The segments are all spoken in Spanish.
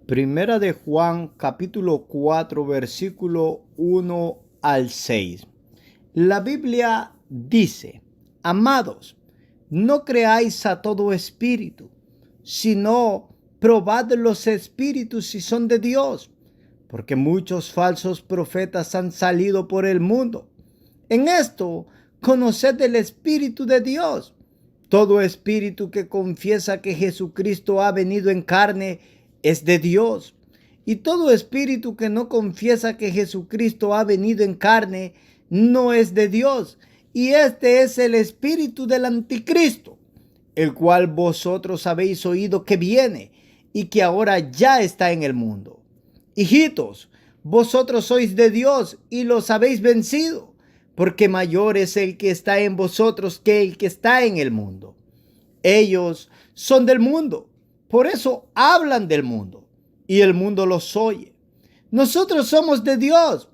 Primera de Juan, capítulo 4, versículo 1 al 6. La Biblia dice: Amados, no creáis a todo espíritu, sino probad los espíritus si son de Dios, porque muchos falsos profetas han salido por el mundo. En esto, conoced el Espíritu de Dios. Todo espíritu que confiesa que Jesucristo ha venido en carne es de Dios. Y todo espíritu que no confiesa que Jesucristo ha venido en carne no es de Dios. Y este es el espíritu del anticristo, el cual vosotros habéis oído que viene y que ahora ya está en el mundo. Hijitos, vosotros sois de Dios y los habéis vencido, porque mayor es el que está en vosotros que el que está en el mundo. Ellos son del mundo, por eso hablan del mundo, y el mundo los oye. Nosotros somos de Dios.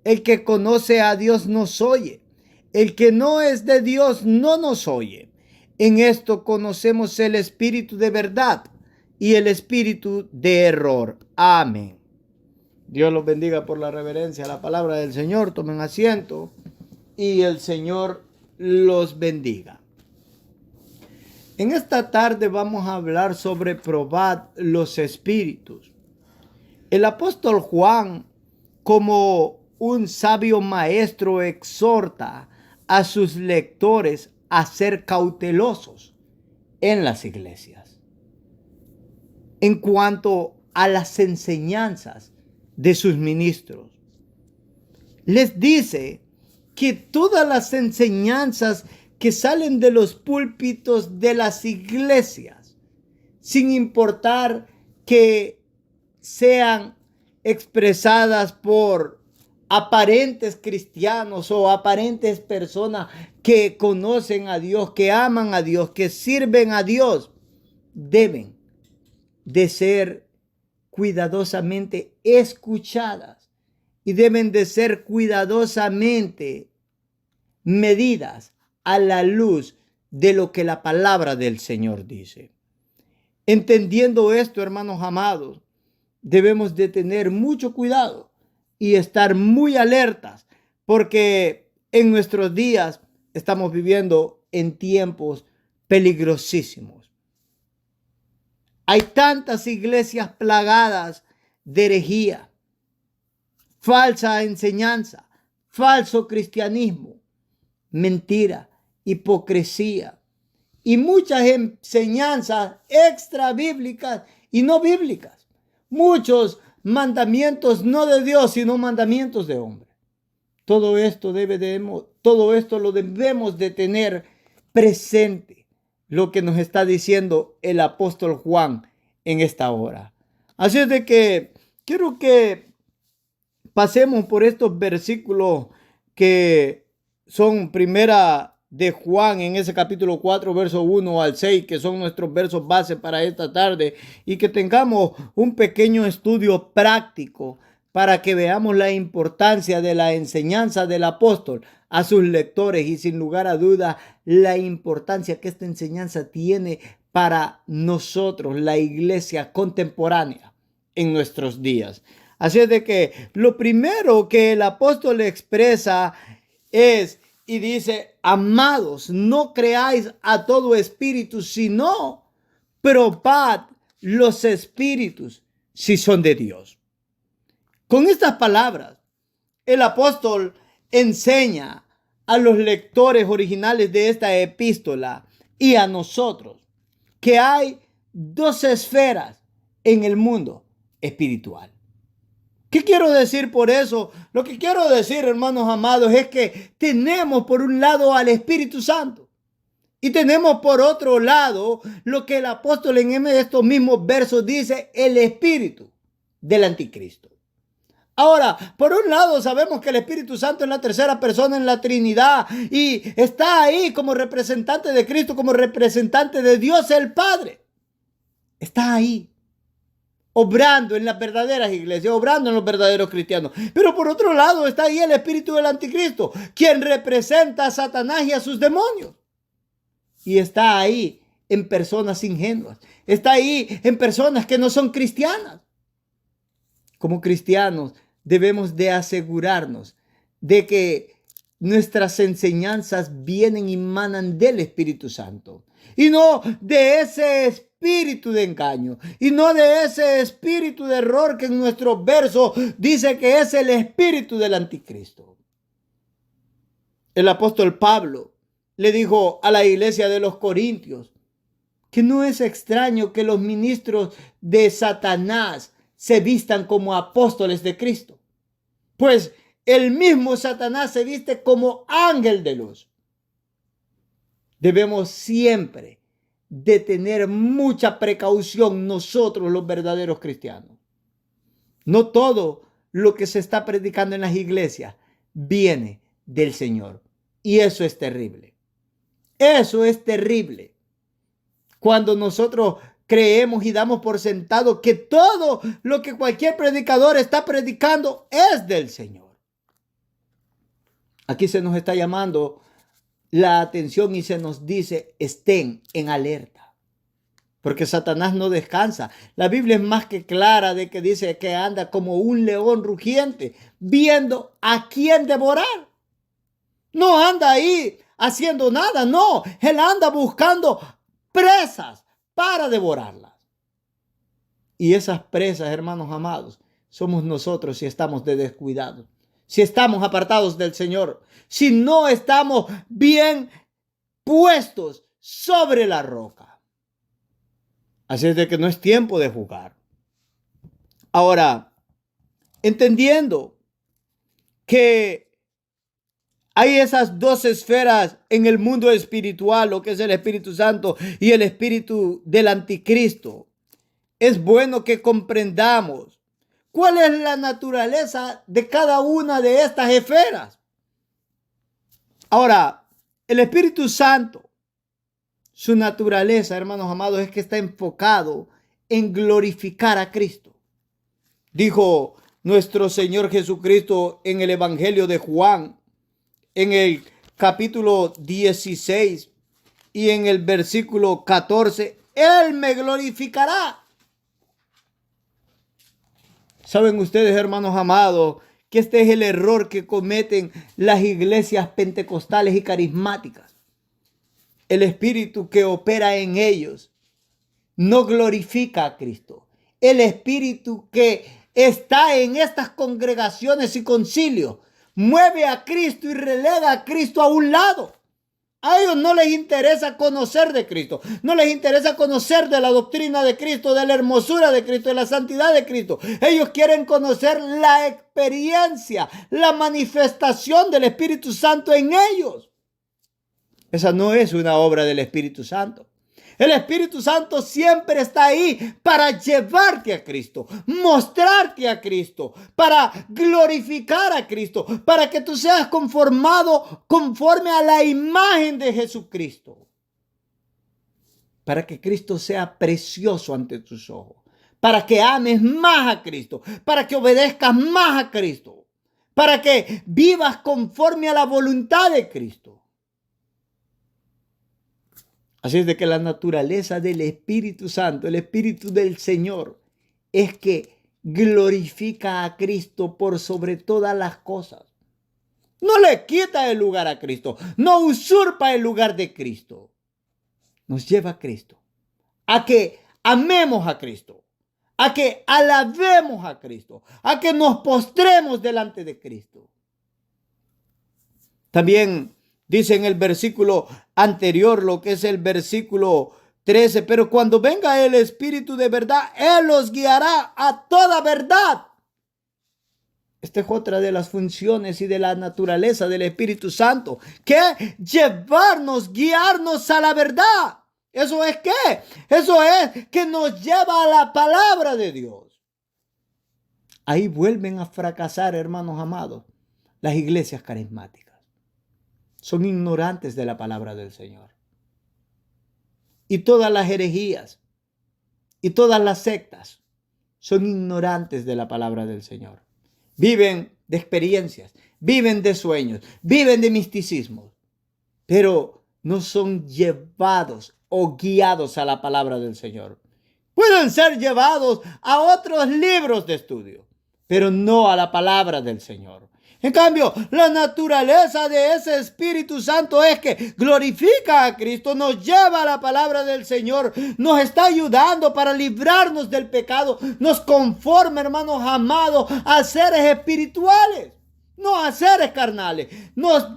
El que conoce a Dios nos oye. El que no es de Dios no nos oye. En esto conocemos el espíritu de verdad y el espíritu de error. Amén. Dios los bendiga por la reverencia a la palabra del Señor. Tomen asiento y el Señor los bendiga. En esta tarde vamos a hablar sobre probar los espíritus. El apóstol Juan, como un sabio maestro, exhorta a sus lectores a ser cautelosos en las iglesias en cuanto a las enseñanzas de sus ministros. Les dice que todas las enseñanzas que salen de los púlpitos de las iglesias, sin importar que sean expresadas por aparentes cristianos o aparentes personas que conocen a Dios, que aman a Dios, que sirven a Dios, deben de ser cuidadosamente escuchadas y deben de ser cuidadosamente medidas a la luz de lo que la palabra del Señor dice. Entendiendo esto, hermanos amados, debemos de tener mucho cuidado y estar muy alertas, porque en nuestros días estamos viviendo en tiempos peligrosísimos. Hay tantas iglesias plagadas de herejía, falsa enseñanza, falso cristianismo, mentira, hipocresía y muchas enseñanzas extra bíblicas y no bíblicas. Muchos mandamientos no de Dios, sino mandamientos de hombre. Todo esto lo debemos de tener presente, lo que nos está diciendo el apóstol Juan en esta hora. Así es de que quiero que pasemos por estos versículos que son primera de Juan en ese capítulo 4, verso 1 al 6, que son nuestros versos base para esta tarde, y que tengamos un pequeño estudio práctico para que veamos la importancia de la enseñanza del apóstol a sus lectores y sin lugar a duda la importancia que esta enseñanza tiene para nosotros, la iglesia contemporánea en nuestros días. Así es de que lo primero que el apóstol expresa es y dice: amados, no creáis a todo espíritu, sino probad los espíritus si son de Dios. Con estas palabras, el apóstol enseña a los lectores originales de esta epístola y a nosotros que hay dos esferas en el mundo espiritual. ¿Qué quiero decir por eso? Lo que quiero decir, hermanos amados, es que tenemos por un lado al Espíritu Santo y tenemos por otro lado lo que el apóstol en estos mismos versos dice: el espíritu del anticristo. Ahora, por un lado sabemos que el Espíritu Santo es la tercera persona en la Trinidad y está ahí como representante de Cristo, como representante de Dios el Padre. Está ahí, obrando en las verdaderas iglesias, obrando en los verdaderos cristianos. Pero por otro lado está ahí el espíritu del anticristo, quien representa a Satanás y a sus demonios. Y está ahí en personas ingenuas. Está ahí en personas que no son cristianas. como cristianos, debemos de asegurarnos de que nuestras enseñanzas vienen y manan del Espíritu Santo. Y no de ese espíritu de engaño. Y no de ese espíritu de error que en nuestro verso dice que es el espíritu del anticristo. El apóstol Pablo le dijo a la iglesia de los Corintios que no es extraño que los ministros de Satanás se vistan como apóstoles de Cristo. Pues el mismo Satanás se viste como ángel de luz. Debemos siempre de tener mucha precaución nosotros los verdaderos cristianos. No todo lo que se está predicando en las iglesias viene del Señor. Y eso es terrible. Eso es terrible. Cuando nosotros creemos y damos por sentado que todo lo que cualquier predicador está predicando es del Señor. Aquí se nos está llamando la atención y se nos dice: estén en alerta, porque Satanás no descansa. La Biblia es más que clara de que dice que anda como un león rugiente, viendo a quién devorar. No anda ahí haciendo nada, no. Él anda buscando presas para devorarlas. Y esas presas, hermanos amados, somos nosotros si estamos de descuidados, si estamos apartados del Señor, si no estamos bien puestos sobre la roca. Así es de que no es tiempo de jugar. Ahora, entendiendo que hay esas dos esferas en el mundo espiritual, lo que es el Espíritu Santo y el espíritu del anticristo, es bueno que comprendamos cuál es la naturaleza de cada una de estas esferas. Ahora, el Espíritu Santo, su naturaleza, hermanos amados, es que está enfocado en glorificar a Cristo. Dijo nuestro Señor Jesucristo en el Evangelio de Juan, en el capítulo 16 y en el versículo 14, Él me glorificará. ¿Saben ustedes, hermanos amados, que este es el error que cometen las iglesias pentecostales y carismáticas? El espíritu que opera en ellos no glorifica a Cristo. El espíritu que está en estas congregaciones y concilios mueve a Cristo y relega a Cristo a un lado. A ellos no les interesa conocer de Cristo, no les interesa conocer de la doctrina de Cristo, de la hermosura de Cristo, de la santidad de Cristo. Ellos quieren conocer la experiencia, la manifestación del Espíritu Santo en ellos. Esa no es una obra del Espíritu Santo. El Espíritu Santo siempre está ahí para llevarte a Cristo, mostrarte a Cristo, para glorificar a Cristo, para que tú seas conformado conforme a la imagen de Jesucristo. Para que Cristo sea precioso ante tus ojos, para que ames más a Cristo, para que obedezcas más a Cristo, para que vivas conforme a la voluntad de Cristo. Así es de que la naturaleza del Espíritu Santo, el Espíritu del Señor, es que glorifica a Cristo por sobre todas las cosas. No le quita el lugar a Cristo, no usurpa el lugar de Cristo. Nos lleva a Cristo, a que amemos a Cristo, a que alabemos a Cristo, a que nos postremos delante de Cristo. También dice en el versículo anterior, lo que es el versículo 13, pero cuando venga el Espíritu de verdad, Él los guiará a toda verdad. Esta es otra de las funciones y de la naturaleza del Espíritu Santo, que llevarnos, guiarnos a la verdad. ¿Eso es qué? Eso es que nos lleva a la palabra de Dios. Ahí vuelven a fracasar, hermanos amados, las iglesias carismáticas. Son ignorantes de la palabra del Señor. Y todas las herejías y todas las sectas son ignorantes de la palabra del Señor. Viven de experiencias, viven de sueños, viven de misticismo, pero no son llevados o guiados a la palabra del Señor. Pueden ser llevados a otros libros de estudio, pero no a la palabra del Señor. En cambio, la naturaleza de ese Espíritu Santo es que glorifica a Cristo, nos lleva a la palabra del Señor, nos está ayudando para librarnos del pecado, nos conforma, hermanos amados, a seres espirituales, no a seres carnales, nos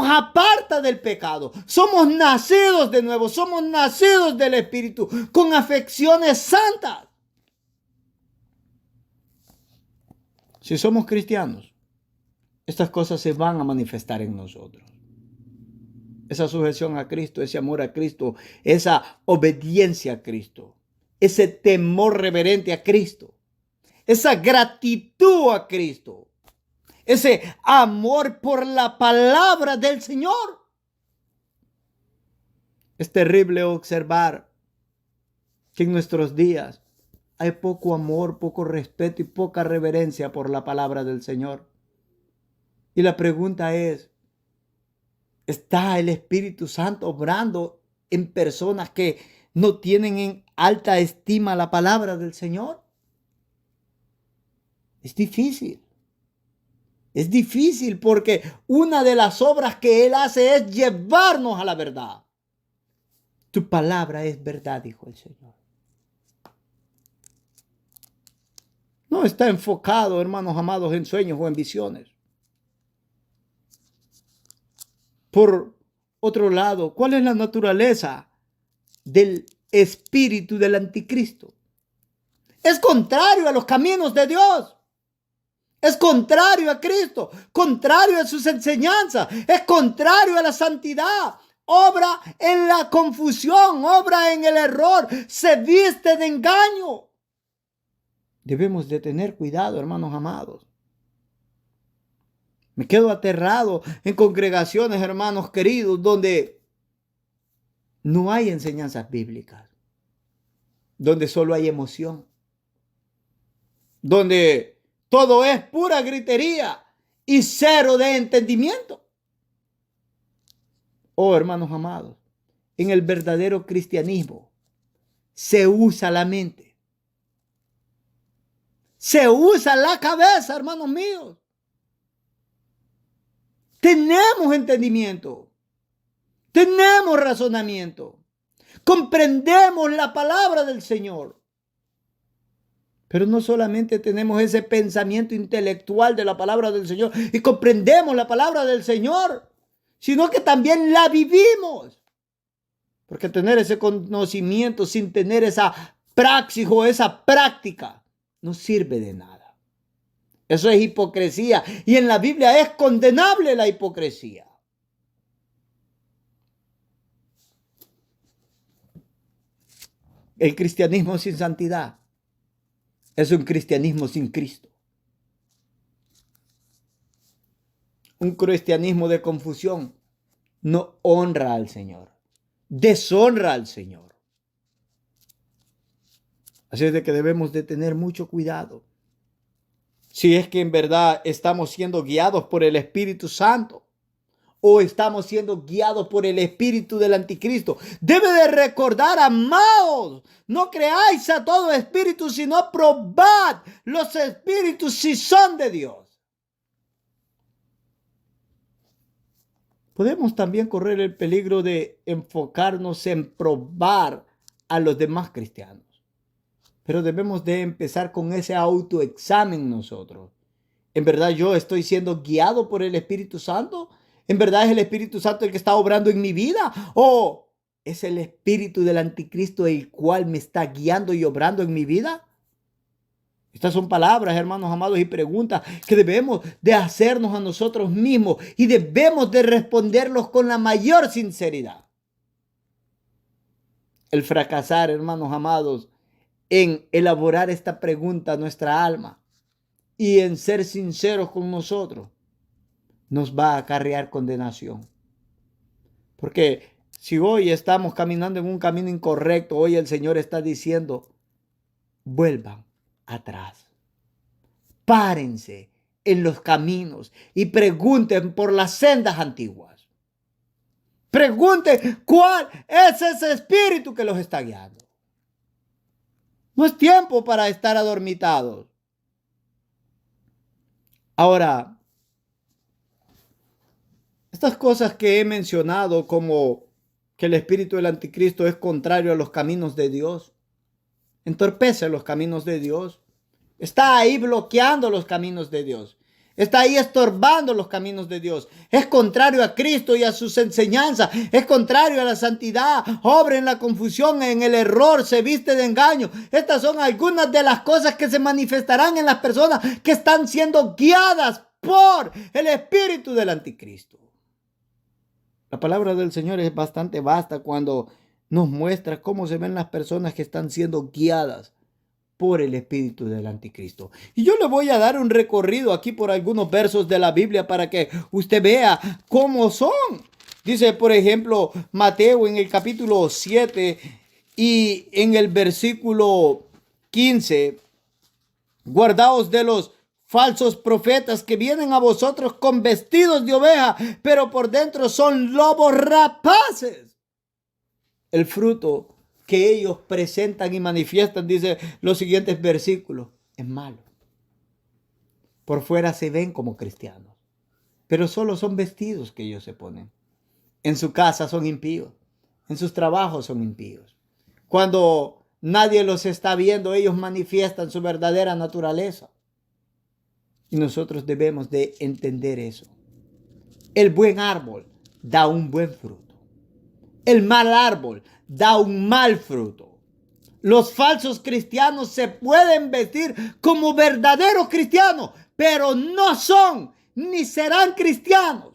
aparta del pecado. Somos nacidos de nuevo, somos nacidos del Espíritu, con afecciones santas. Si somos cristianos, estas cosas se van a manifestar en nosotros. Esa sujeción a Cristo, ese amor a Cristo, esa obediencia a Cristo, ese temor reverente a Cristo, esa gratitud a Cristo, ese amor por la palabra del Señor. Es terrible observar que en nuestros días hay poco amor, poco respeto y poca reverencia por la palabra del Señor. Y la pregunta es, ¿está el Espíritu Santo obrando en personas que no tienen en alta estima la palabra del Señor? Es difícil. Es difícil porque una de las obras que Él hace es llevarnos a la verdad. Tu palabra es verdad, dijo el Señor. No está enfocado, hermanos amados, en sueños o en visiones. Por otro lado, ¿cuál es la naturaleza del espíritu del anticristo? Es contrario a los caminos de Dios. Es contrario a Cristo, contrario a sus enseñanzas, es contrario a la santidad. Obra en la confusión, obra en el error, se viste de engaño. Debemos de tener cuidado, hermanos amados. Me quedo aterrado en congregaciones, hermanos queridos, donde no hay enseñanzas bíblicas, donde solo hay emoción, donde todo es pura gritería y cero de entendimiento. Oh, hermanos amados, en el verdadero cristianismo se usa la mente. Se usa la cabeza, hermanos míos. Tenemos entendimiento. Tenemos razonamiento. Comprendemos la palabra del Señor. Pero no solamente tenemos ese pensamiento intelectual de la palabra del Señor y comprendemos la palabra del Señor, sino que también la vivimos. Porque tener ese conocimiento sin tener esa praxis o esa práctica no sirve de nada. Eso es hipocresía. Y en la Biblia es condenable la hipocresía. El cristianismo sin santidad es un cristianismo sin Cristo. Un cristianismo de confusión no honra al Señor, deshonra al Señor. Así es de que debemos de tener mucho cuidado. Si es que en verdad estamos siendo guiados por el Espíritu Santo o estamos siendo guiados por el espíritu del anticristo. Debe de recordar, amados, no creáis a todo espíritu, sino probad los espíritus si son de Dios. Podemos también correr el peligro de enfocarnos en probar a los demás cristianos. Pero debemos de empezar con ese autoexamen nosotros. ¿En verdad yo estoy siendo guiado por el Espíritu Santo? ¿En verdad es el Espíritu Santo el que está obrando en mi vida? ¿O es el espíritu del anticristo el cual me está guiando y obrando en mi vida? Estas son palabras, hermanos amados, y preguntas que debemos de hacernos a nosotros mismos y debemos de responderlos con la mayor sinceridad. El fracasar, hermanos amados, en elaborar esta pregunta a nuestra alma y en ser sinceros con nosotros, nos va a acarrear condenación. Porque si hoy estamos caminando en un camino incorrecto, hoy el Señor está diciendo, vuelvan atrás. Párense en los caminos y pregunten por las sendas antiguas. Pregunten cuál es ese espíritu que los está guiando. No es tiempo para estar adormitados. Ahora, estas cosas que he mencionado, como que el espíritu del anticristo es contrario a los caminos de Dios, entorpece los caminos de Dios, está ahí bloqueando los caminos de Dios, está ahí estorbando los caminos de Dios, es contrario a Cristo y a sus enseñanzas, es contrario a la santidad, obra en la confusión, en el error, se viste de engaño. Estas son algunas de las cosas que se manifestarán en las personas que están siendo guiadas por el espíritu del anticristo. La palabra del Señor es bastante vasta cuando nos muestra cómo se ven las personas que están siendo guiadas por el espíritu del anticristo. Y yo le voy a dar un recorrido aquí por algunos versos de la Biblia para que usted vea cómo son. Dice, por ejemplo, Mateo en el capítulo 7 y en el versículo 15, guardaos de los falsos profetas que vienen a vosotros con vestidos de oveja, pero por dentro son lobos rapaces. El fruto que ellos presentan y manifiestan, dice los siguientes versículos, es malo. Por fuera se ven como cristianos, pero solo son vestidos que ellos se ponen. En su casa son impíos, en sus trabajos son impíos. Cuando nadie los está viendo, ellos manifiestan su verdadera naturaleza. Y nosotros debemos de entender eso. El buen árbol da un buen fruto. El mal árbol da un mal fruto. Los falsos cristianos se pueden vestir como verdaderos cristianos, pero no son ni serán cristianos.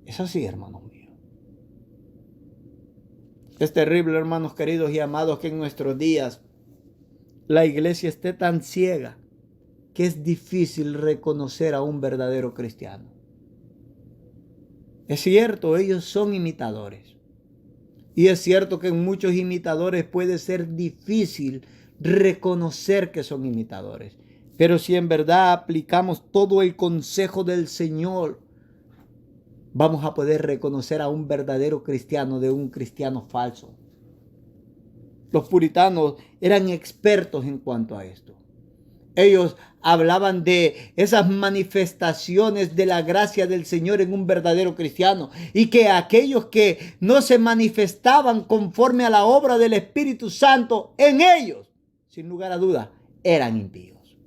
Es así, hermanos míos. Es terrible, hermanos queridos y amados, que en nuestros días la iglesia esté tan ciega que es difícil reconocer a un verdadero cristiano. Es cierto, ellos son imitadores. Y es cierto que en muchos imitadores puede ser difícil reconocer que son imitadores. Pero si en verdad aplicamos todo el consejo del Señor, vamos a poder reconocer a un verdadero cristiano de un cristiano falso. Los puritanos eran expertos en cuanto a esto. Ellos hablaban de esas manifestaciones de la gracia del Señor en un verdadero cristiano, y que aquellos que no se manifestaban conforme a la obra del Espíritu Santo en ellos, sin lugar a duda, eran impíos.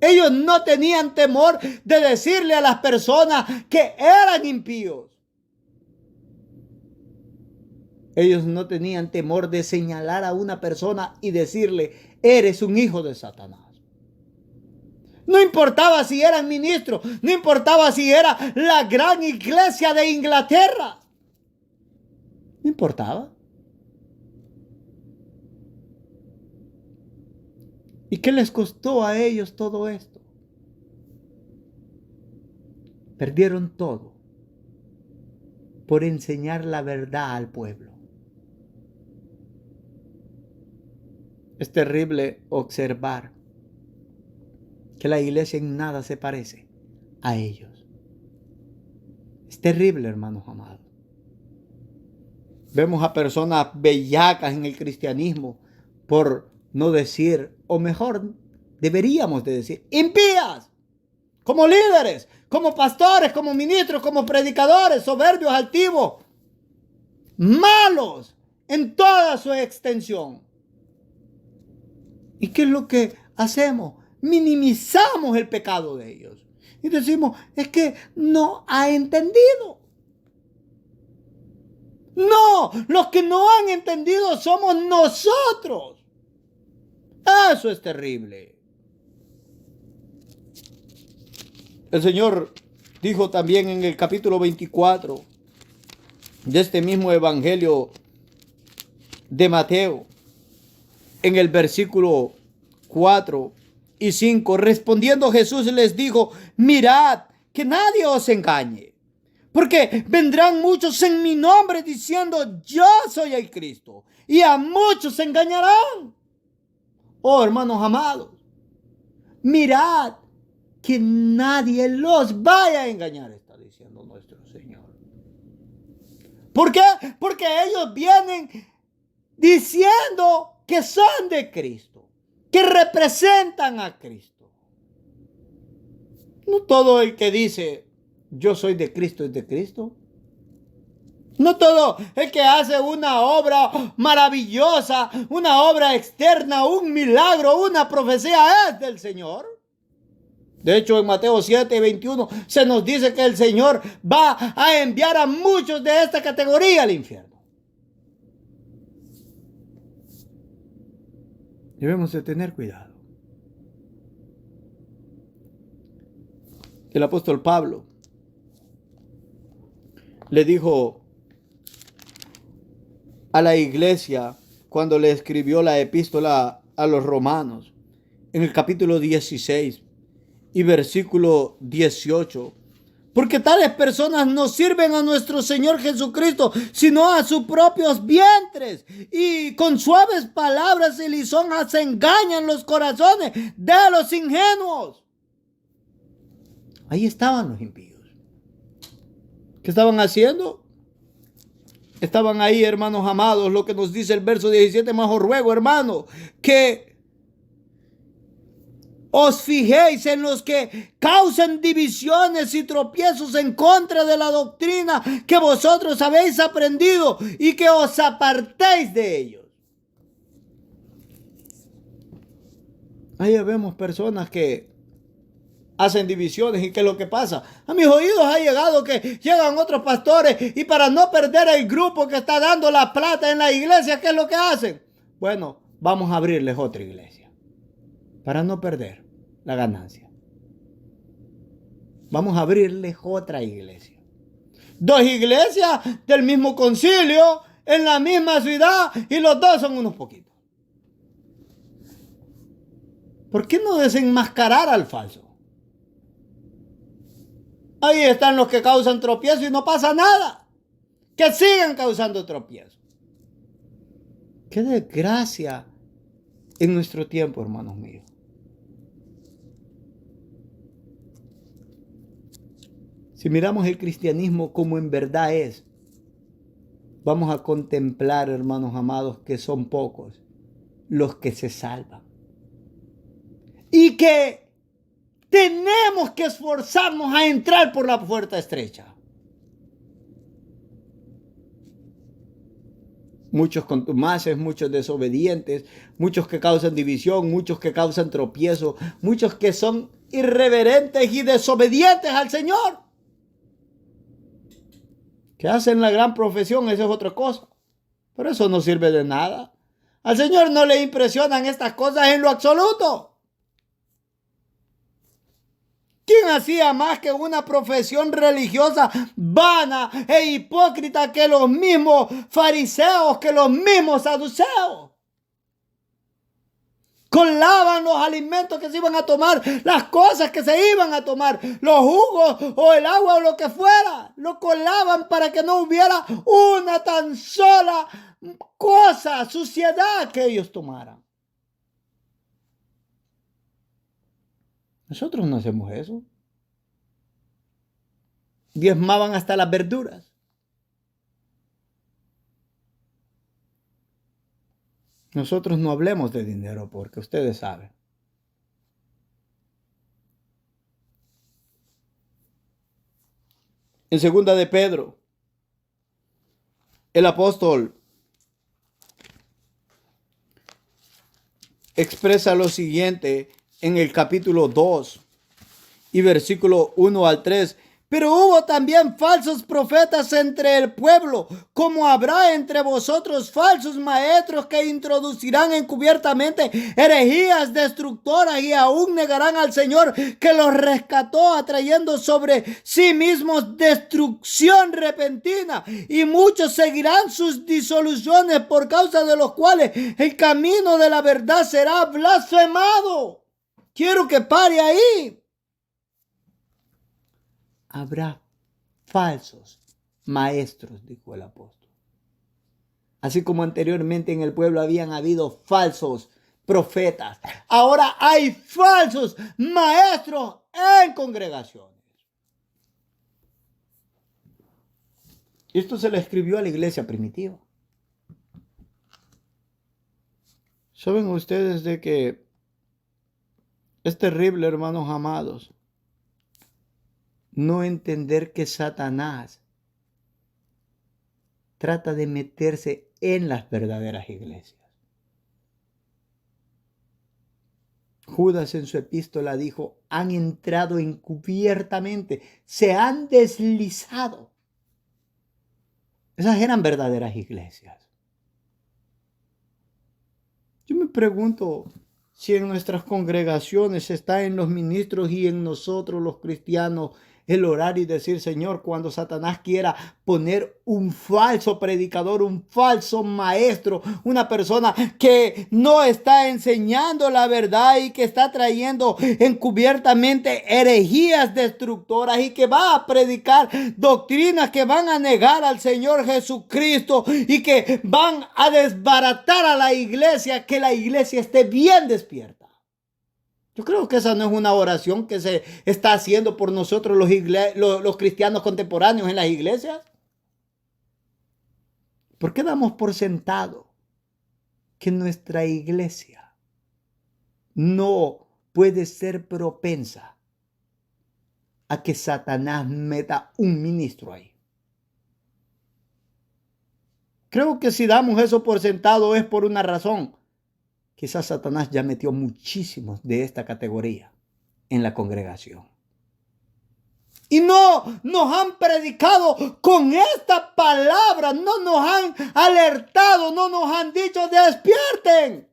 Ellos no tenían temor de decirle a las personas que eran impíos. Ellos no tenían temor de señalar a una persona y decirle, eres un hijo de Satanás. No importaba si eran ministros, no importaba si era la gran iglesia de Inglaterra. No importaba. ¿Y qué les costó a ellos todo esto? Perdieron todo por enseñar la verdad al pueblo. Es terrible observar que la iglesia en nada se parece a ellos. Es terrible, hermanos amados. Vemos a personas bellacas en el cristianismo, por no decir, o mejor, deberíamos de decir, impías, como líderes, como pastores, como ministros, como predicadores, soberbios, altivos, malos en toda su extensión. ¿Y qué es lo que hacemos? Minimizamos el pecado de ellos. Y decimos, es que no ha entendido. No, los que no han entendido somos nosotros. Eso es terrible. El Señor dijo también en el capítulo 24 de este mismo evangelio de Mateo, en el versículo 4 y 5, respondiendo Jesús les dijo, mirad que nadie os engañe, porque vendrán muchos en mi nombre diciendo, yo soy el Cristo, y a muchos se engañarán. Oh, hermanos amados, mirad que nadie los vaya a engañar, está diciendo nuestro Señor. ¿Por qué? Porque ellos vienen diciendo que son de Cristo, que representan a Cristo. No todo el que dice yo soy de Cristo es de Cristo. No todo el que hace una obra maravillosa, una obra externa, un milagro, una profecía es del Señor. De hecho, en Mateo 7:21 se nos dice que el Señor va a enviar a muchos de esta categoría al infierno. Debemos de tener cuidado. El apóstol Pablo le dijo a la iglesia cuando le escribió la epístola a los romanos, en el capítulo 16 y versículo 18, porque tales personas no sirven a nuestro Señor Jesucristo, sino a sus propios vientres, y con suaves palabras y lisonjas engañan los corazones de los ingenuos. Ahí estaban los impíos. ¿Qué estaban haciendo? Estaban ahí, hermanos amados, lo que nos dice el verso 17, más os ruego, hermano, que os fijéis en los que causan divisiones y tropiezos en contra de la doctrina que vosotros habéis aprendido y que os apartéis de ellos. Ahí vemos personas que hacen divisiones. ¿Y qué es lo que pasa? A mis oídos ha llegado que llegan otros pastores y para no perder el grupo que está dando la plata en la iglesia, ¿qué es lo que hacen? Bueno, vamos a abrirles otra iglesia para no perder la ganancia. Vamos a abrirles otra iglesia. 2 iglesias del mismo concilio en la misma ciudad y los dos son unos poquitos. ¿Por qué no desenmascarar al falso? Ahí están los que causan tropiezo y no pasa nada. Que sigan causando tropiezo. Qué desgracia en nuestro tiempo, hermanos míos. Si miramos el cristianismo como en verdad es, vamos a contemplar, hermanos amados, que son pocos los que se salvan. Y que tenemos que esforzarnos a entrar por la puerta estrecha. Muchos contumaces, muchos desobedientes, muchos que causan división, muchos que causan tropiezo, muchos que son irreverentes y desobedientes al Señor. Que hacen la gran profesión, eso es otra cosa. Pero eso no sirve de nada. Al Señor no le impresionan estas cosas en lo absoluto. ¿Quién hacía más que una profesión religiosa vana e hipócrita que los mismos fariseos, que los mismos saduceos? Colaban los alimentos que se iban a tomar, las cosas que se iban a tomar, los jugos o el agua o lo que fuera. Lo colaban para que no hubiera una tan sola cosa, suciedad que ellos tomaran. Nosotros no hacemos eso. Diezmaban hasta las verduras. Nosotros no hablemos de dinero porque ustedes saben. En 2 de Pedro, el apóstol expresa lo siguiente en el capítulo 2 y versículo 1 al 3. Pero hubo también falsos profetas entre el pueblo, como habrá entre vosotros falsos maestros que introducirán encubiertamente herejías destructoras y aún negarán al Señor que los rescató, atrayendo sobre sí mismos destrucción repentina. Y muchos seguirán sus disoluciones, por causa de los cuales el camino de la verdad será blasfemado. Quiero que pare ahí. Habrá falsos maestros, dijo el apóstol. Así como anteriormente en el pueblo habían habido falsos profetas, ahora hay falsos maestros en congregaciones. Esto se le escribió a la iglesia primitiva. ¿Saben ustedes de que es terrible, hermanos amados, no entender que Satanás trata de meterse en las verdaderas iglesias? Judas en su epístola dijo, han entrado encubiertamente, se han deslizado. Esas eran verdaderas iglesias. Yo me pregunto si en nuestras congregaciones está en los ministros y en nosotros los cristianos el orar y decir, Señor, cuando Satanás quiera poner un falso predicador, un falso maestro, una persona que no está enseñando la verdad y que está trayendo encubiertamente herejías destructoras y que va a predicar doctrinas que van a negar al Señor Jesucristo y que van a desbaratar a la iglesia, que la iglesia esté bien despierta. Yo creo que esa no es una oración que se está haciendo por nosotros los cristianos contemporáneos en las iglesias. ¿Por qué damos por sentado que nuestra iglesia no puede ser propensa a que Satanás meta un ministro ahí? Creo que si damos eso por sentado es por una razón. Quizás Satanás ya metió muchísimos de esta categoría en la congregación. Y no nos han predicado con esta palabra, no nos han alertado, no nos han dicho despierten.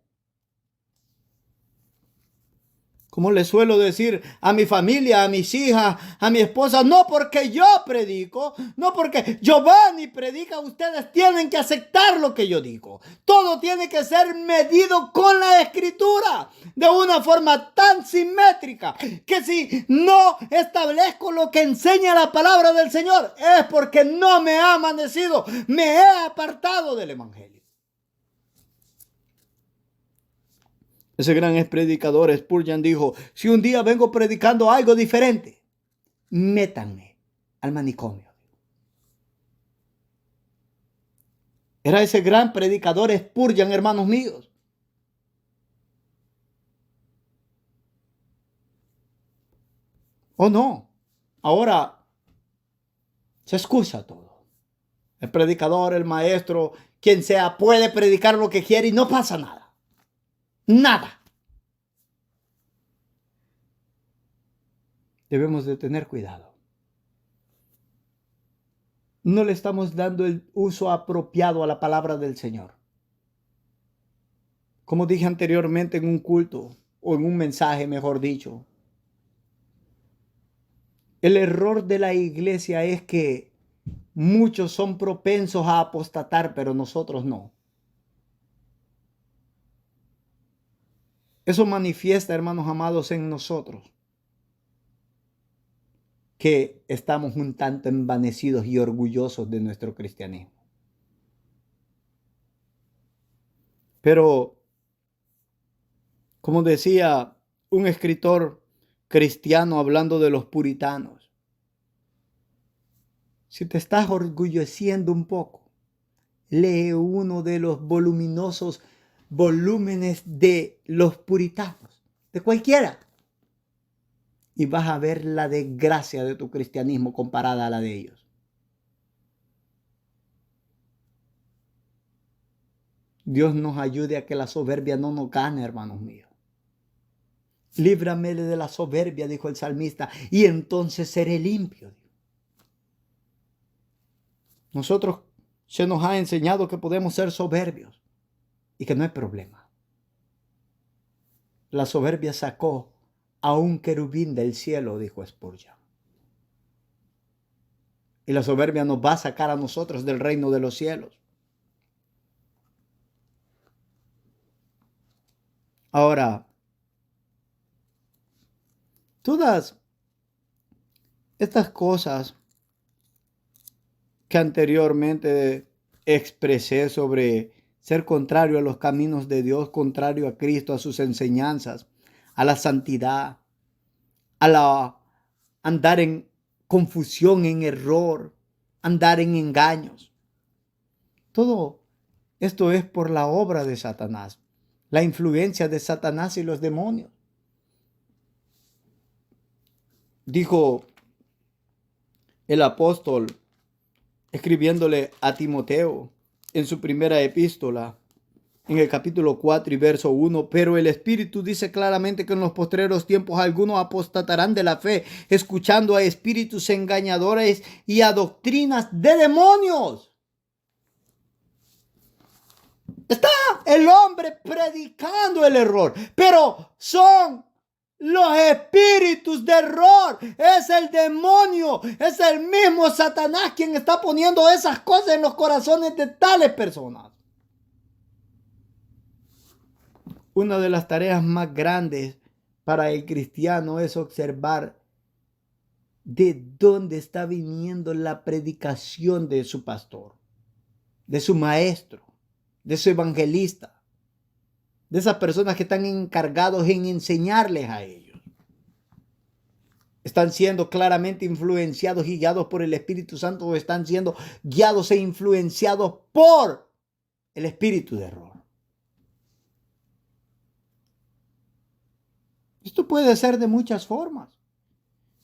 Como le suelo decir a mi familia, a mis hijas, a mi esposa, no porque yo predico, no porque Giovanni predica, ustedes tienen que aceptar lo que yo digo. Todo tiene que ser medido con la escritura de una forma tan simétrica que si no establezco lo que enseña la palabra del Señor es porque no me ha amanecido, me he apartado del evangelio. Ese gran predicador Spurgeon dijo, si un día vengo predicando algo diferente, métanme al manicomio. Era ese gran predicador Spurgeon, hermanos míos. ¿O no? Ahora se excusa todo. El predicador, el maestro, quien sea, puede predicar lo que quiere y no pasa nada. Nada. Debemos de tener cuidado. No le estamos dando el uso apropiado a la palabra del Señor. Como dije anteriormente en un culto, o en un mensaje, mejor dicho, el error de la iglesia es que muchos son propensos a apostatar, pero nosotros no. Eso manifiesta, hermanos amados, en nosotros que estamos un tanto envanecidos y orgullosos de nuestro cristianismo. Pero, como decía un escritor cristiano hablando de los puritanos, si te estás orgulleciendo un poco, lee uno de los voluminosos volúmenes de los puritanos, de cualquiera, y vas a ver la desgracia de tu cristianismo comparada a la de ellos. Dios nos ayude a que la soberbia no nos gane, hermanos míos. Líbrame de la soberbia, dijo el salmista, y entonces seré limpio. Nosotros se nos ha enseñado que podemos ser soberbios y que no hay problema. La soberbia sacó a un querubín del cielo, dijo Spurgeon. Y la soberbia nos va a sacar a nosotros del reino de los cielos. Ahora, todas estas cosas que anteriormente expresé sobre ser contrario a los caminos de Dios, contrario a Cristo, a sus enseñanzas, a la santidad, a andar en confusión, en error, andar en engaños. Todo esto es por la obra de Satanás. la influencia de Satanás y los demonios. Dijo el apóstol, escribiéndole a Timoteo en su primera epístola, en el capítulo 4 y verso 1, pero el Espíritu dice claramente que en los postreros tiempos algunos apostatarán de la fe, escuchando a espíritus engañadores y a doctrinas de demonios. Está el hombre predicando el error, pero son los espíritus de error. Es el demonio, es el mismo Satanás quien está poniendo esas cosas en los corazones de tales personas. Una de las tareas más grandes para el cristiano es observar de dónde está viniendo la predicación de su pastor, de su maestro, de su evangelista, de esas personas que están encargados en enseñarles a ellos. ¿Están siendo claramente influenciados y guiados por el Espíritu Santo o están siendo guiados e influenciados por el espíritu de error? Esto puede ser de muchas formas.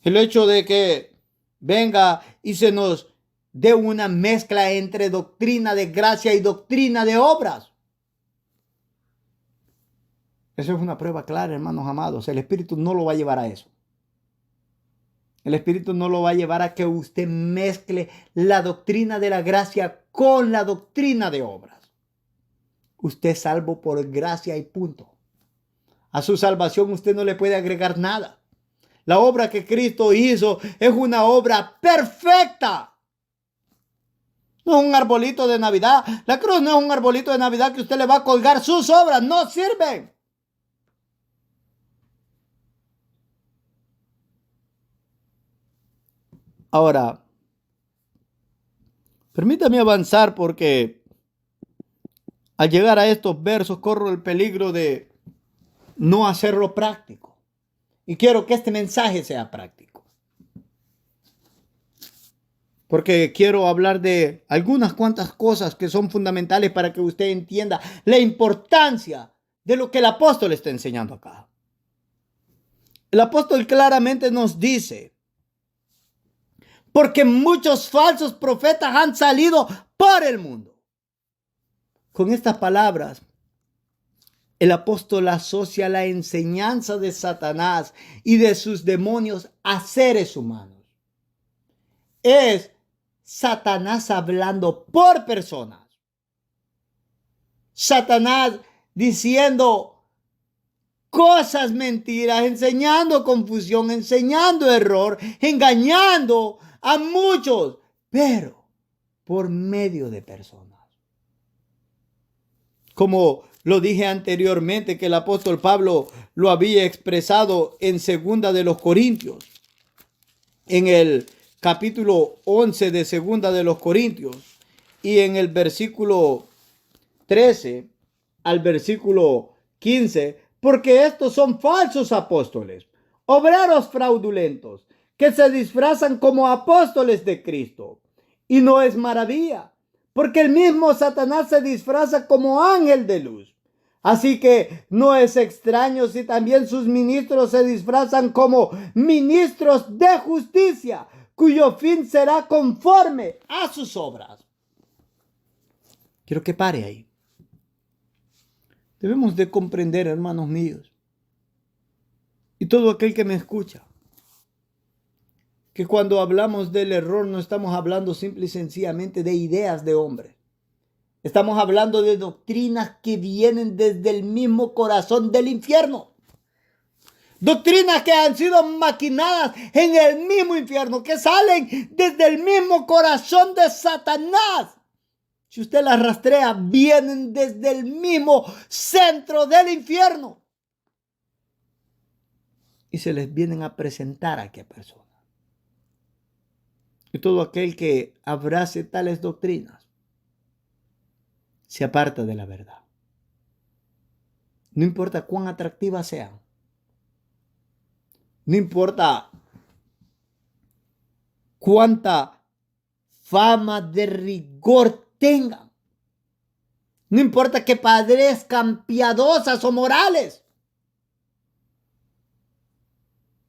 El hecho de que venga y se nos dé una mezcla entre doctrina de gracia y doctrina de obras. Eso es una prueba clara, hermanos amados. El Espíritu no lo va a llevar a eso. El Espíritu no lo va a llevar a que usted mezcle la doctrina de la gracia con la doctrina de obras. Usted es salvo por gracia y punto. A su salvación usted no le puede agregar nada. La obra que Cristo hizo es una obra perfecta. No es un arbolito de Navidad. La cruz no es un arbolito de Navidad que usted le va a colgar sus obras. No sirven. Ahora, permítame avanzar porque al llegar a estos versos corro el peligro de no hacerlo práctico. Y quiero que este mensaje sea práctico. Porque quiero hablar de algunas cuantas cosas que son fundamentales para que usted entienda la importancia de lo que el apóstol está enseñando acá. El apóstol claramente nos dice, porque muchos falsos profetas han salido por el mundo. Con estas palabras, el apóstol asocia la enseñanza de Satanás y de sus demonios a seres humanos. Es Satanás hablando por personas. Satanás diciendo cosas mentiras, enseñando confusión, enseñando error, engañando a muchos, pero por medio de personas. Como lo dije anteriormente, que el apóstol Pablo lo había expresado en segunda de los Corintios, en el capítulo 11 de segunda de los Corintios y en el versículo 13 al versículo 15, porque estos son falsos apóstoles, obreros fraudulentos, que se disfrazan como apóstoles de Cristo. Y no es maravilla, porque el mismo Satanás se disfraza como ángel de luz. Así que no es extraño si también sus ministros se disfrazan como ministros de justicia, cuyo fin será conforme a sus obras. Quiero que pare ahí. Debemos de comprender, hermanos míos, y todo aquel que me escucha, que cuando hablamos del error no estamos hablando simple y sencillamente de ideas de hombres. Estamos hablando de doctrinas que vienen desde el mismo corazón del infierno. Doctrinas que han sido maquinadas en el mismo infierno, que salen desde el mismo corazón de Satanás. Si usted las rastrea, vienen desde el mismo centro del infierno. Y se les vienen a presentar a aquella persona. Y todo aquel que abrace tales doctrinas se aparta de la verdad. No importa cuán atractivas sean. No importa cuánta fama de rigor tengan. No importa que parezcan piadosas o morales.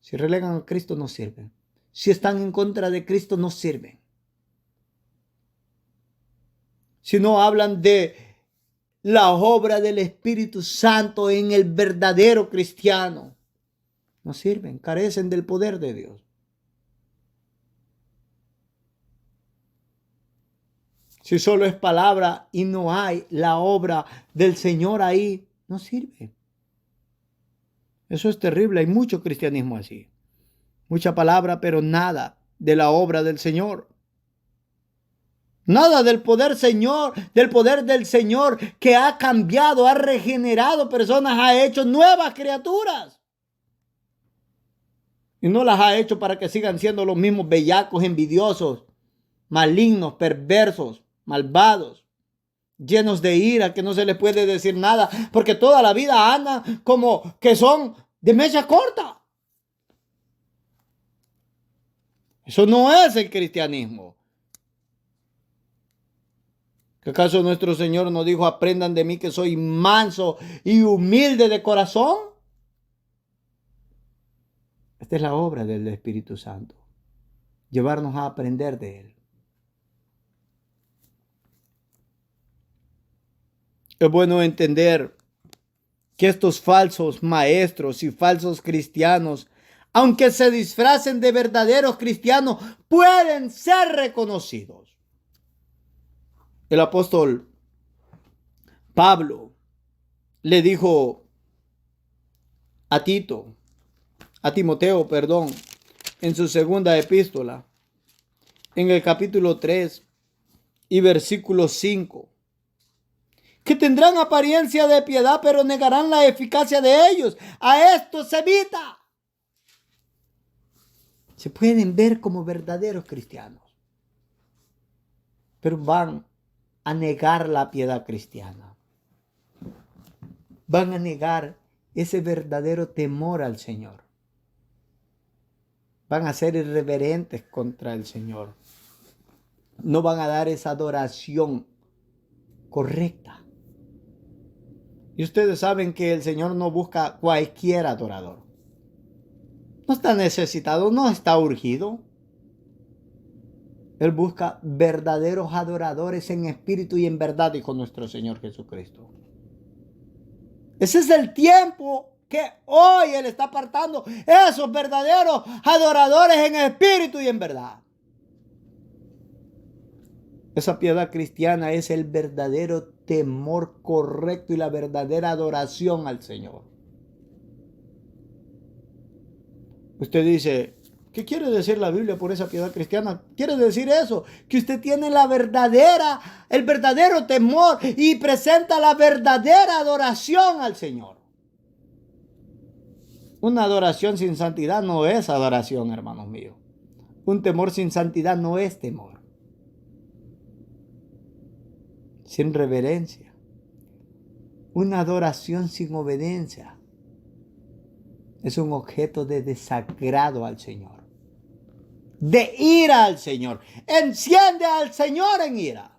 Si relegan a Cristo, no sirven. Si están en contra de Cristo, no sirven. Si no hablan de la obra del Espíritu Santo en el verdadero cristiano, no sirven, carecen del poder de Dios. Si solo es palabra y no hay la obra del Señor ahí, no sirve. Eso es terrible. Hay mucho cristianismo así. Mucha palabra, pero nada de la obra del Señor. Nada del poder del Señor que ha cambiado, ha regenerado personas, ha hecho nuevas criaturas. Y no las ha hecho para que sigan siendo los mismos bellacos, envidiosos, malignos, perversos, malvados, llenos de ira, que no se les puede decir nada, porque toda la vida andan como que son de mecha corta. Eso no es el cristianismo. ¿Qué acaso nuestro Señor nos dijo, aprendan de mí que soy manso y humilde de corazón? Esta es la obra del Espíritu Santo, llevarnos a aprender de Él. Es bueno entender que estos falsos maestros y falsos cristianos, aunque se disfracen de verdaderos cristianos, pueden ser reconocidos. El apóstol Pablo le dijo a Timoteo, en su segunda epístola, en el capítulo 3 y versículo 5, que tendrán apariencia de piedad, pero negarán la eficacia de ellos. A esto se evita. Se pueden ver como verdaderos cristianos, pero van a negar la piedad cristiana. Van a negar ese verdadero temor al Señor. Van a ser irreverentes contra el Señor. No van a dar esa adoración correcta. Y ustedes saben que el Señor no busca cualquier adorador. No está necesitado, no está urgido. Él busca verdaderos adoradores en espíritu y en verdad, dijo nuestro Señor Jesucristo. Ese es el tiempo que hoy Él está apartando, esos verdaderos adoradores en espíritu y en verdad. Esa piedad cristiana es el verdadero temor correcto y la verdadera adoración al Señor. Usted dice, ¿qué quiere decir la Biblia por esa piedad cristiana? Quiere decir eso, que usted tiene el verdadero temor y presenta la verdadera adoración al Señor. Una adoración sin santidad no es adoración, hermanos míos. Un temor sin santidad no es temor. Sin reverencia. Una adoración sin obediencia es un objeto de desagrado al Señor, de ira al Señor. Enciende al Señor en ira.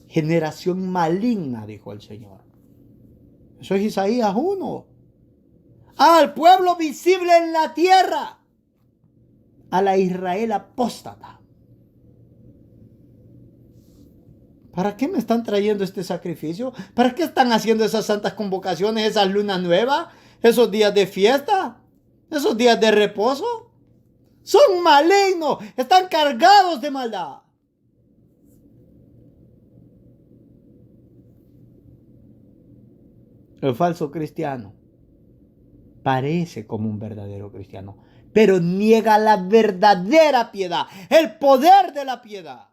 Generación maligna, dijo el Señor. Eso es Isaías 1. Al pueblo visible en la tierra, a la Israel apóstata. ¿Para qué me están trayendo este sacrificio? ¿Para qué están haciendo esas santas convocaciones, esas lunas nuevas, esos días de fiesta, esos días de reposo? Son malignos, están cargados de maldad. El falso cristiano parece como un verdadero cristiano, pero niega la verdadera piedad, el poder de la piedad.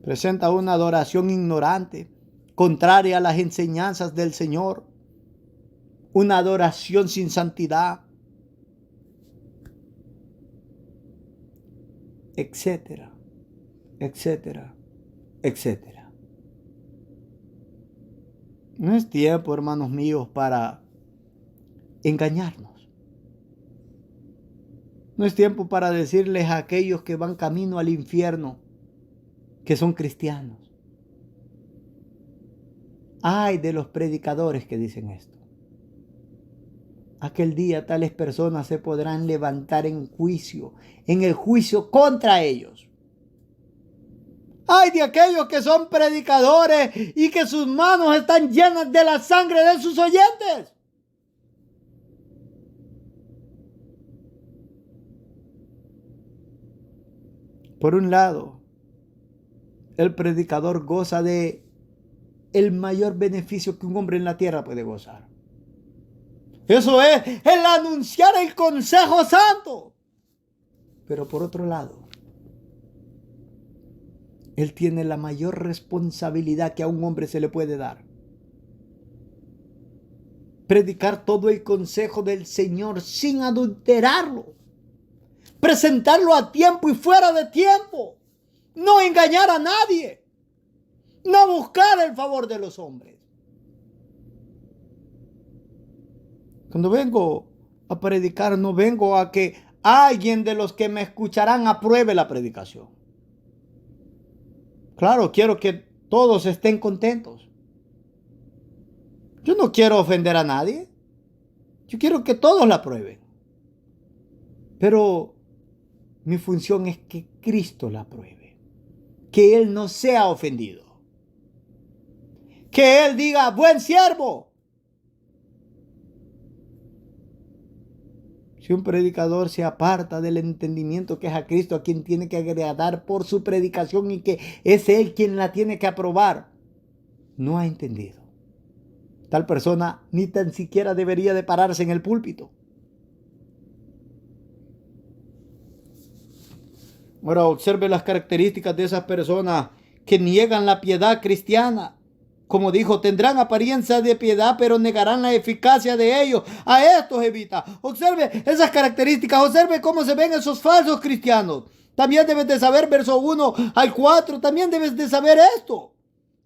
Presenta una adoración ignorante, contraria a las enseñanzas del Señor. Una adoración sin santidad, etcétera, etcétera, etcétera. No es tiempo, hermanos míos, para engañarnos. No es tiempo para decirles a aquellos que van camino al infierno que son cristianos. Ay de los predicadores que dicen esto. Aquel día tales personas se podrán levantar en juicio, en el juicio contra ellos. Ay de aquellos que son predicadores y que sus manos están llenas de la sangre de sus oyentes. Por un lado, el predicador goza de el mayor beneficio que un hombre en la tierra puede gozar. Eso es el anunciar el consejo santo. Pero por otro lado, él tiene la mayor responsabilidad que a un hombre se le puede dar. Predicar todo el consejo del Señor sin adulterarlo. Presentarlo a tiempo y fuera de tiempo. No engañar a nadie. No buscar el favor de los hombres. Cuando vengo a predicar, no vengo a que alguien de los que me escucharán apruebe la predicación. Claro, quiero que todos estén contentos. Yo no quiero ofender a nadie. Yo quiero que todos la aprueben. Pero mi función es que Cristo la apruebe. Que Él no sea ofendido. Que Él diga, buen siervo. Si un predicador se aparta del entendimiento que es a Cristo, a quien tiene que agradar por su predicación y que es Él quien la tiene que aprobar, no ha entendido. Tal persona ni tan siquiera debería de pararse en el púlpito. Ahora observe las características de esas personas que niegan la piedad cristiana. Como dijo, tendrán apariencia de piedad, pero negarán la eficacia de ellos. A estos evita. Observe esas características. Observe cómo se ven esos falsos cristianos. También debes de saber, verso 1 al 4, también debes de saber esto.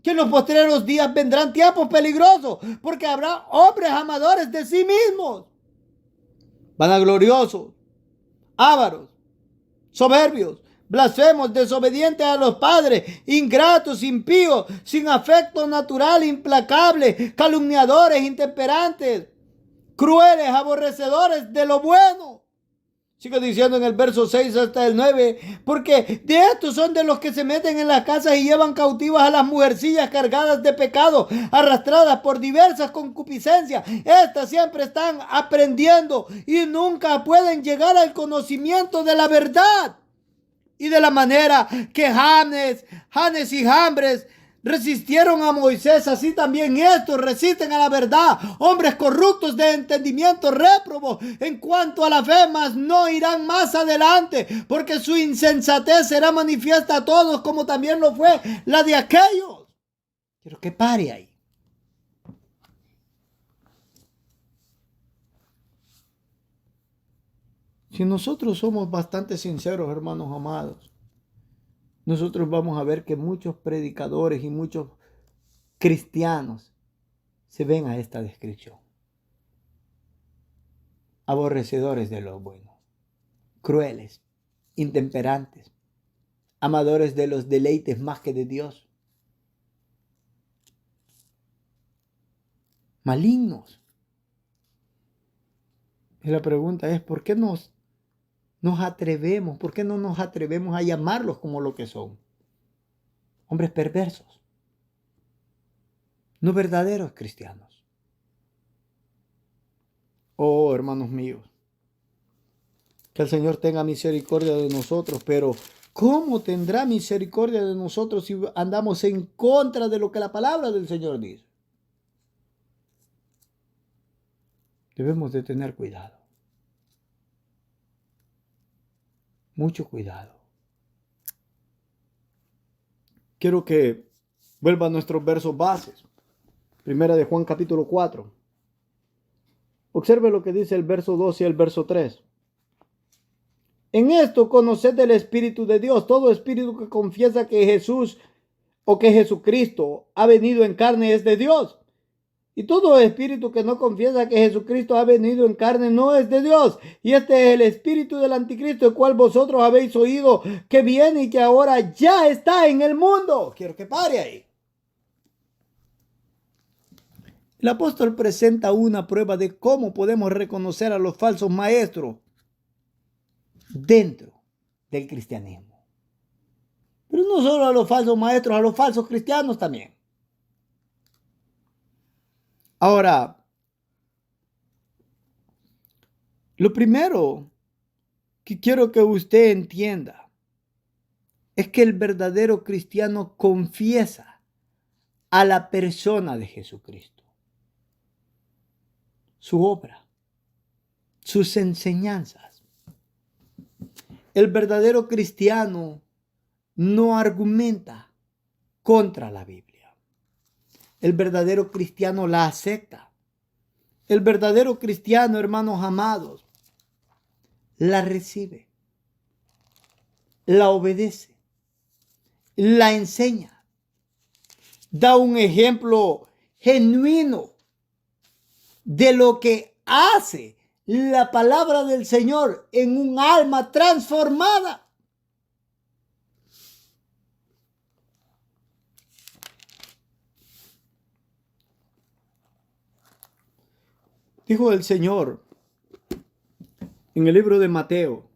Que en los postreros días vendrán tiempos peligrosos, porque habrá hombres amadores de sí mismos, vanagloriosos, ávaros, soberbios, blasfemos, desobedientes a los padres, ingratos, impíos, sin afecto natural, implacables, calumniadores, intemperantes, crueles, aborrecedores de lo bueno. Sigo diciendo en el verso 6 hasta el 9, porque de estos son de los que se meten en las casas y llevan cautivas a las mujercillas cargadas de pecado, arrastradas por diversas concupiscencias. Estas siempre están aprendiendo y nunca pueden llegar al conocimiento de la verdad. Y de la manera que Janes y Jambres resistieron a Moisés, así también estos resisten a la verdad. Hombres corruptos de entendimiento, réprobos en cuanto a la fe, mas no irán más adelante, porque su insensatez será manifiesta a todos, como también lo fue la de aquellos. Quiero que pare ahí. Si nosotros somos bastante sinceros, hermanos amados, nosotros vamos a ver que muchos predicadores y muchos cristianos se ven a esta descripción. Aborrecedores de lo bueno, crueles, intemperantes, amadores de los deleites más que de Dios, malignos. Y la pregunta es, ¿por qué nos atrevemos? ¿Por qué no nos atrevemos a llamarlos como lo que son? Hombres perversos, no verdaderos cristianos. Oh, hermanos míos, que el Señor tenga misericordia de nosotros, pero ¿cómo tendrá misericordia de nosotros si andamos en contra de lo que la palabra del Señor dice? Debemos de tener cuidado. Mucho cuidado. Quiero que vuelva a nuestros versos bases. Primera de Juan capítulo 4. Observe lo que dice el verso 2 y el verso 3. En esto conoced el Espíritu de Dios. Todo espíritu que confiesa que Jesús o que Jesucristo ha venido en carne es de Dios. Y todo espíritu que no confiesa que Jesucristo ha venido en carne no es de Dios. Y este es el espíritu del anticristo, el cual vosotros habéis oído que viene y que ahora ya está en el mundo. Quiero que pare ahí. El apóstol presenta una prueba de cómo podemos reconocer a los falsos maestros dentro del cristianismo. Pero no solo a los falsos maestros, a los falsos cristianos también. Ahora, lo primero que quiero que usted entienda es que el verdadero cristiano confiesa a la persona de Jesucristo, su obra, sus enseñanzas. El verdadero cristiano no argumenta contra la Biblia. El verdadero cristiano la acepta. El verdadero cristiano, hermanos amados, la recibe, la obedece, la enseña, da un ejemplo genuino de lo que hace la palabra del Señor en un alma transformada. Dijo el Señor en el libro de Mateo,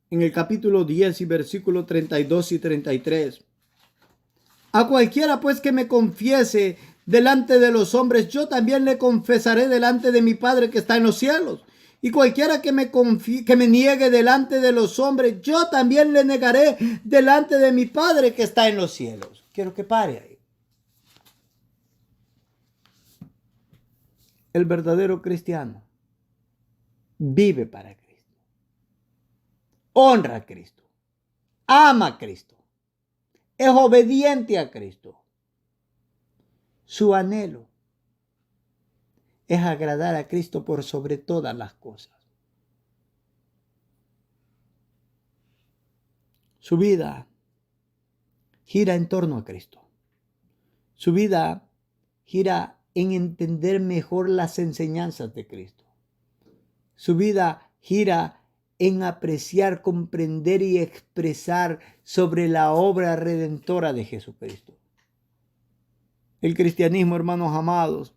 en el capítulo 10 y versículos 32 y 33. A cualquiera pues que me confiese delante de los hombres, yo también le confesaré delante de mi Padre que está en los cielos. Y cualquiera que me niegue delante de los hombres, yo también le negaré delante de mi Padre que está en los cielos. Quiero que pare ahí. El verdadero cristiano vive para Cristo, honra a Cristo, ama a Cristo, es obediente a Cristo. Su anhelo es agradar a Cristo por sobre todas las cosas. Su vida gira en torno a Cristo. Su vida gira en entender mejor las enseñanzas de Cristo. Su vida gira en apreciar, comprender y expresar sobre la obra redentora de Jesucristo. El cristianismo, hermanos amados,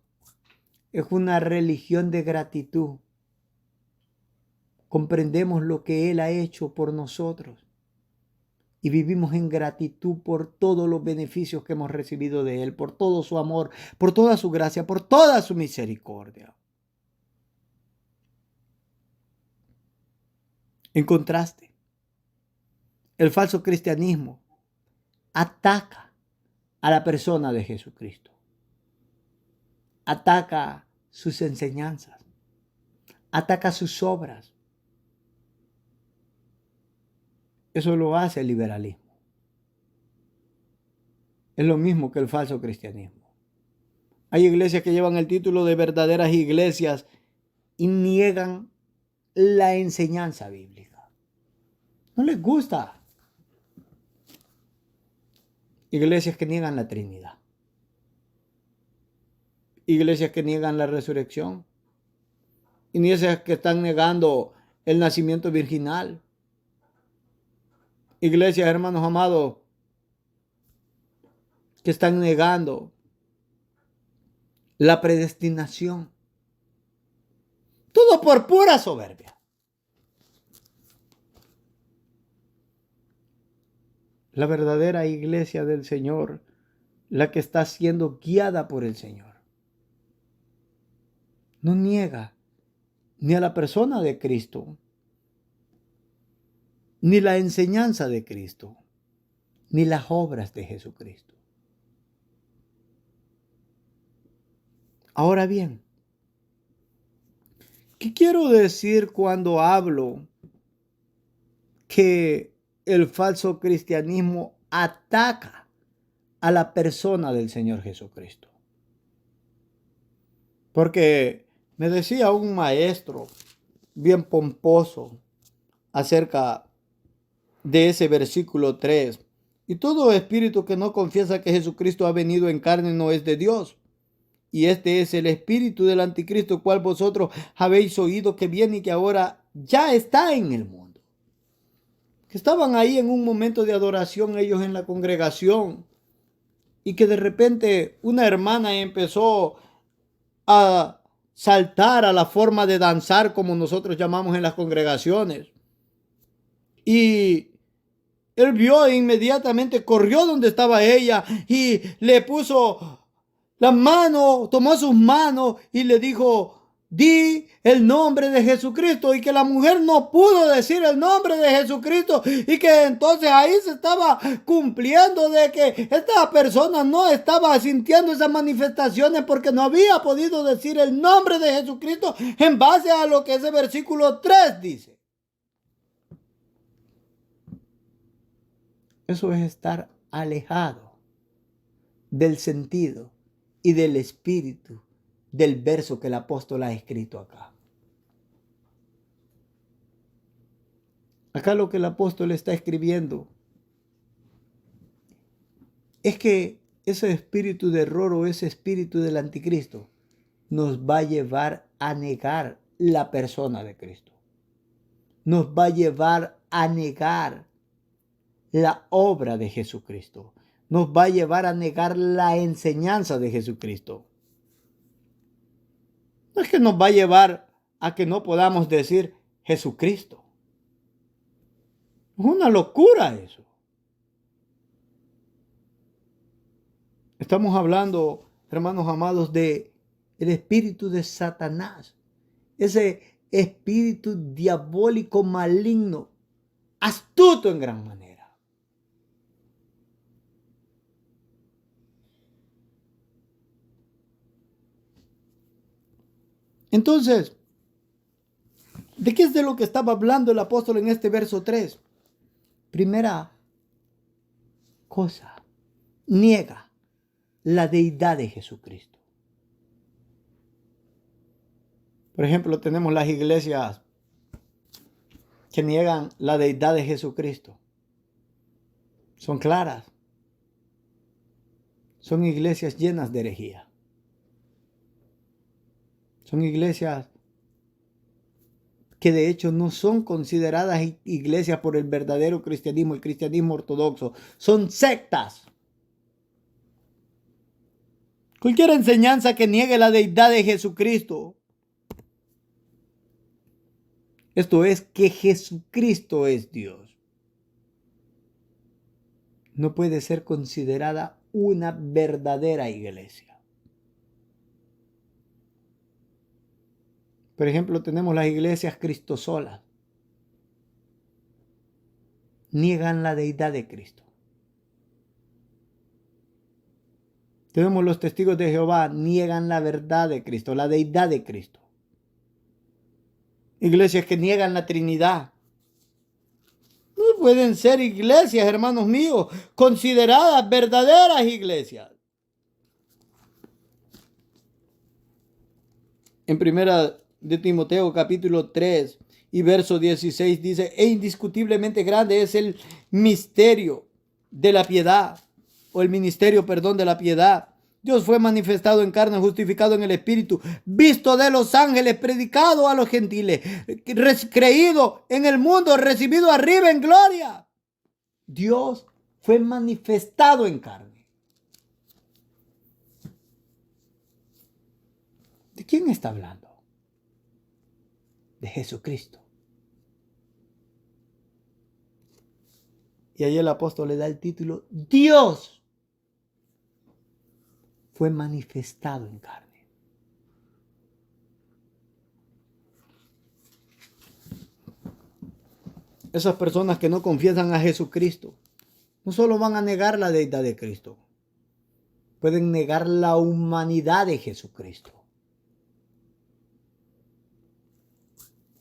es una religión de gratitud. Comprendemos lo que Él ha hecho por nosotros y vivimos en gratitud por todos los beneficios que hemos recibido de Él, por todo su amor, por toda su gracia, por toda su misericordia. En contraste, el falso cristianismo ataca a la persona de Jesucristo. Ataca sus enseñanzas. Ataca sus obras. Eso lo hace el liberalismo. Es lo mismo que el falso cristianismo. Hay iglesias que llevan el título de verdaderas iglesias y niegan la enseñanza bíblica. No les gusta. Iglesias que niegan la Trinidad. Iglesias que niegan la resurrección. Iglesias que están negando el nacimiento virginal. Iglesias, hermanos amados, que están negando la predestinación. Todo por pura soberbia. La verdadera iglesia del Señor, la que está siendo guiada por el Señor, no niega ni a la persona de Cristo, ni la enseñanza de Cristo, ni las obras de Jesucristo. Ahora bien, ¿qué quiero decir cuando hablo que el falso cristianismo ataca a la persona del Señor Jesucristo? Porque me decía un maestro bien pomposo acerca de ese versículo 3. Y todo espíritu que no confiesa que Jesucristo ha venido en carne no es de Dios. Y este es el espíritu del anticristo, cual vosotros habéis oído que viene y que ahora ya está en el mundo. Que estaban ahí en un momento de adoración ellos en la congregación y que de repente una hermana empezó a saltar a la forma de danzar como nosotros llamamos en las congregaciones. Y él vio e inmediatamente corrió donde estaba ella y le puso la mano, tomó sus manos y le dijo, di el nombre de Jesucristo, y que la mujer no pudo decir el nombre de Jesucristo y que entonces ahí se estaba cumpliendo de que esta persona no estaba sintiendo esas manifestaciones porque no había podido decir el nombre de Jesucristo en base a lo que ese versículo 3 dice. Eso es estar alejado del sentido y del espíritu del verso que el apóstol ha escrito acá. Acá lo que el apóstol está escribiendo es que ese espíritu de error o ese espíritu del anticristo nos va a llevar a negar la persona de Cristo. Nos va a llevar a negar la obra de Jesucristo. Nos va a llevar a negar la enseñanza de Jesucristo. No es que nos va a llevar a que no podamos decir Jesucristo. Es una locura eso. Estamos hablando, hermanos amados, de el espíritu de Satanás. Ese espíritu diabólico maligno, astuto en gran manera. Entonces, ¿de qué es de lo que estaba hablando el apóstol en este verso 3? Primera cosa, niega la deidad de Jesucristo. Por ejemplo, tenemos las iglesias que niegan la deidad de Jesucristo. Son claras. Son iglesias llenas de herejía. Son iglesias que de hecho no son consideradas iglesias por el verdadero cristianismo, el cristianismo ortodoxo. Son sectas. Cualquier enseñanza que niegue la deidad de Jesucristo, esto es que Jesucristo es Dios, no puede ser considerada una verdadera iglesia. Por ejemplo, tenemos las iglesias cristosolas. Niegan la deidad de Cristo. Tenemos los testigos de Jehová, niegan la verdad de Cristo, la deidad de Cristo. Iglesias que niegan la Trinidad. No pueden ser iglesias, hermanos míos, consideradas verdaderas iglesias. En primera de Timoteo capítulo 3 y verso 16 dice, e indiscutiblemente grande es el misterio de la piedad, o el ministerio, perdón, de la piedad. Dios fue manifestado en carne, justificado en el Espíritu, visto de los ángeles, predicado a los gentiles, creído en el mundo, recibido arriba en gloria. Dios fue manifestado en carne. ¿De quién está hablando? De Jesucristo. Y ahí el apóstol le da el título, Dios fue manifestado en carne. Esas personas que no confiesan a Jesucristo, no solo van a negar la deidad de Cristo, pueden negar la humanidad de Jesucristo.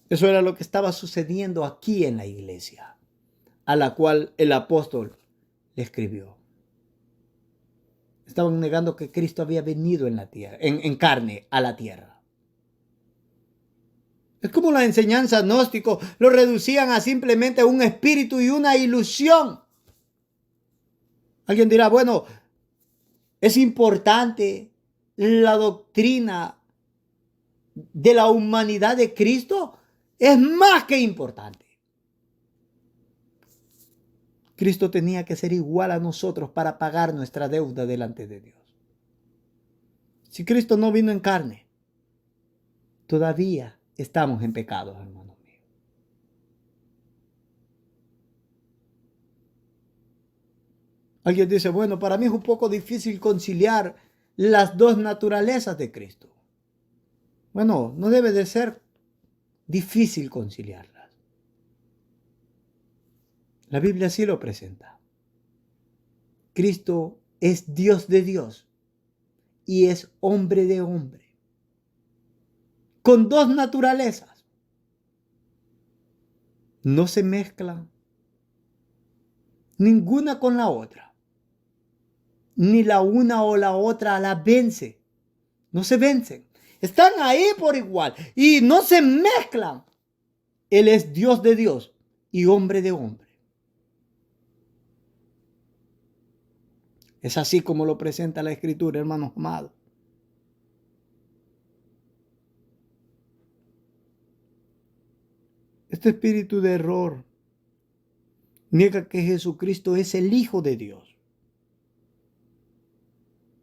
Eso era lo que estaba sucediendo aquí en la iglesia, a la cual el apóstol le escribió. Estaban negando que Cristo había venido en la tierra, en carne a la tierra. Es como la enseñanza gnóstico lo reducían a simplemente un espíritu y una ilusión. Alguien dirá, bueno, es importante la doctrina de la humanidad de Cristo es más que importante. Cristo tenía que ser igual a nosotros para pagar nuestra deuda delante de Dios. Si Cristo no vino en carne, todavía estamos en pecado, hermanos míos. Alguien dice, bueno, para mí es un poco difícil conciliar las dos naturalezas de Cristo. Bueno, no debe de ser difícil conciliarlas. La Biblia sí lo presenta. Cristo es Dios de Dios y es hombre de hombre, con dos naturalezas. No se mezclan ninguna con la otra, ni la una o la otra la vence. No se vencen. Están ahí por igual y no se mezclan. Él es Dios de Dios y hombre de hombre. Es así como lo presenta la Escritura, hermanos amados. Este espíritu de error niega que Jesucristo es el Hijo de Dios.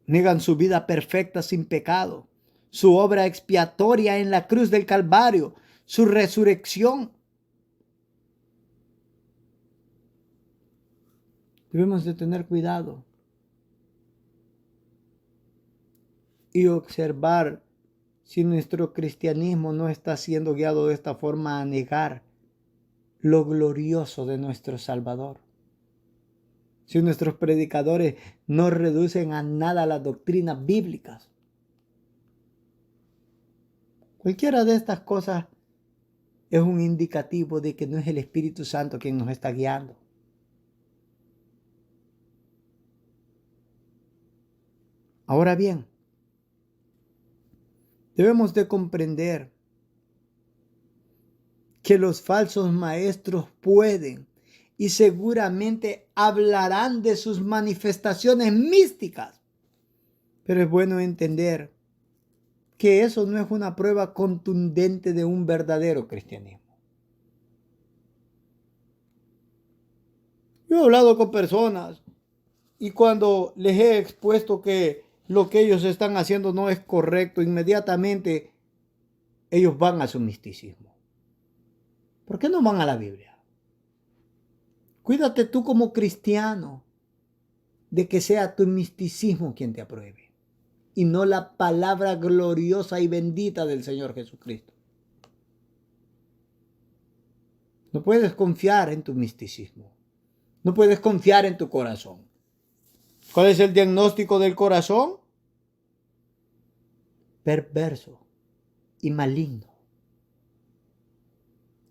Niegan su vida perfecta sin pecado, su obra expiatoria en la cruz del Calvario, su resurrección. Debemos de tener cuidado y observar si nuestro cristianismo no está siendo guiado de esta forma a negar lo glorioso de nuestro Salvador. Si nuestros predicadores no reducen a nada las doctrinas bíblicas. Cualquiera de estas cosas es un indicativo de que no es el Espíritu Santo quien nos está guiando. Ahora bien, debemos de comprender que los falsos maestros pueden y seguramente hablarán de sus manifestaciones místicas. Pero es bueno entender que eso no es una prueba contundente de un verdadero cristianismo. Yo he hablado con personas y cuando les he expuesto que lo que ellos están haciendo no es correcto, inmediatamente ellos van a su misticismo. ¿Por qué no van a la Biblia? Cuídate tú como cristiano de que sea tu misticismo quien te apruebe y no la palabra gloriosa y bendita del Señor Jesucristo. No puedes confiar en tu misticismo. No puedes confiar en tu corazón. ¿Cuál es el diagnóstico del corazón? Perverso y maligno.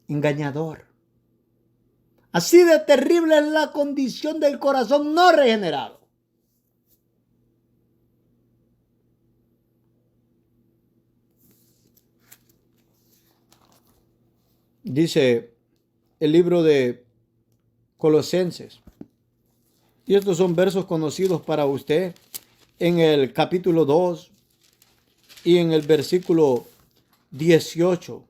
Engañador. Así de terrible es la condición del corazón no regenerado. Dice el libro de Colosenses, y estos son versos conocidos para usted, en el capítulo 2 y en el versículo 18.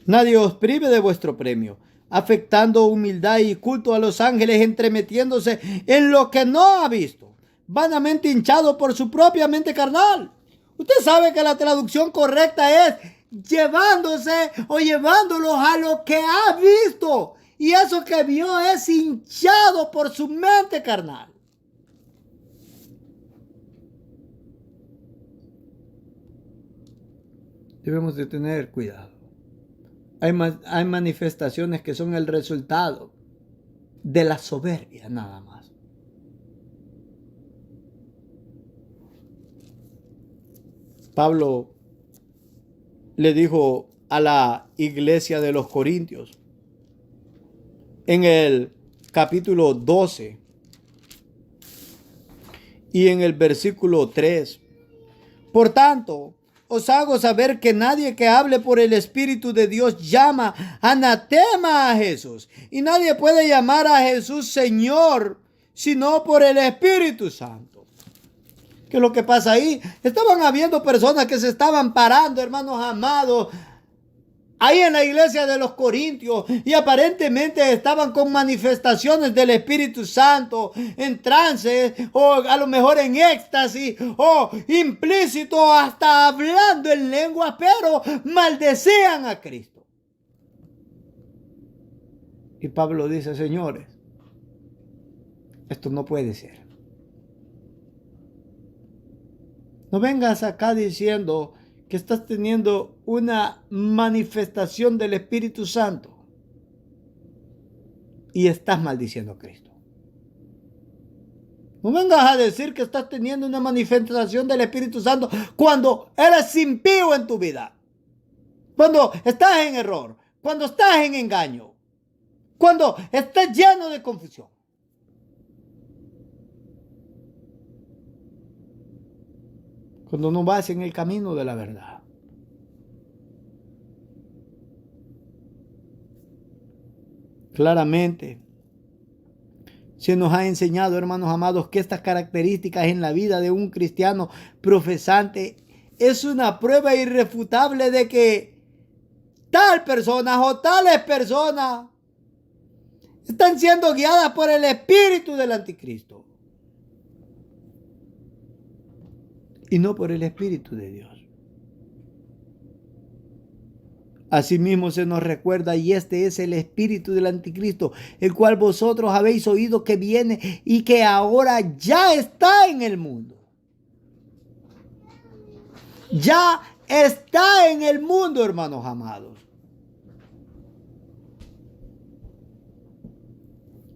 Nadie os prive de vuestro premio, afectando humildad y culto a los ángeles, entremetiéndose en lo que no ha visto, vanamente hinchado por su propia mente carnal. Usted sabe que la traducción correcta es llevándose o llevándolos a lo que ha visto. Y eso que vio es hinchado por su mente carnal. Debemos de tener cuidado. Hay manifestaciones que son el resultado de la soberbia nada más. Pablo le dijo a la iglesia de los Corintios en el capítulo 12 y en el versículo 3. Por tanto, os hago saber que nadie que hable por el Espíritu de Dios llama anatema a Jesús. Y nadie puede llamar a Jesús Señor, sino por el Espíritu Santo. ¿Qué es lo que pasa ahí? Estaban habiendo personas que se estaban parando, hermanos amados, ahí en la iglesia de los Corintios, y aparentemente estaban con manifestaciones del Espíritu Santo, en trance, o a lo mejor en éxtasis, o implícito, hasta hablando en lenguas, pero maldecían a Cristo. Y Pablo dice, señores, esto no puede ser. No vengas acá diciendo que estás teniendo una manifestación del Espíritu Santo y estás maldiciendo a Cristo. No vengas a decir que estás teniendo una manifestación del Espíritu Santo cuando eres impío en tu vida, cuando estás en error, cuando estás en engaño, cuando estás lleno de confusión. Cuando no vas en el camino de la verdad. Claramente, se nos ha enseñado, hermanos amados, que estas características en la vida de un cristiano profesante es una prueba irrefutable de que tal persona o tales personas están siendo guiadas por el espíritu del anticristo y no por el Espíritu de Dios. Asimismo se nos recuerda, y este es el espíritu del anticristo, el cual vosotros habéis oído que viene y que ahora ya está en el mundo. Ya está en el mundo, hermanos amados.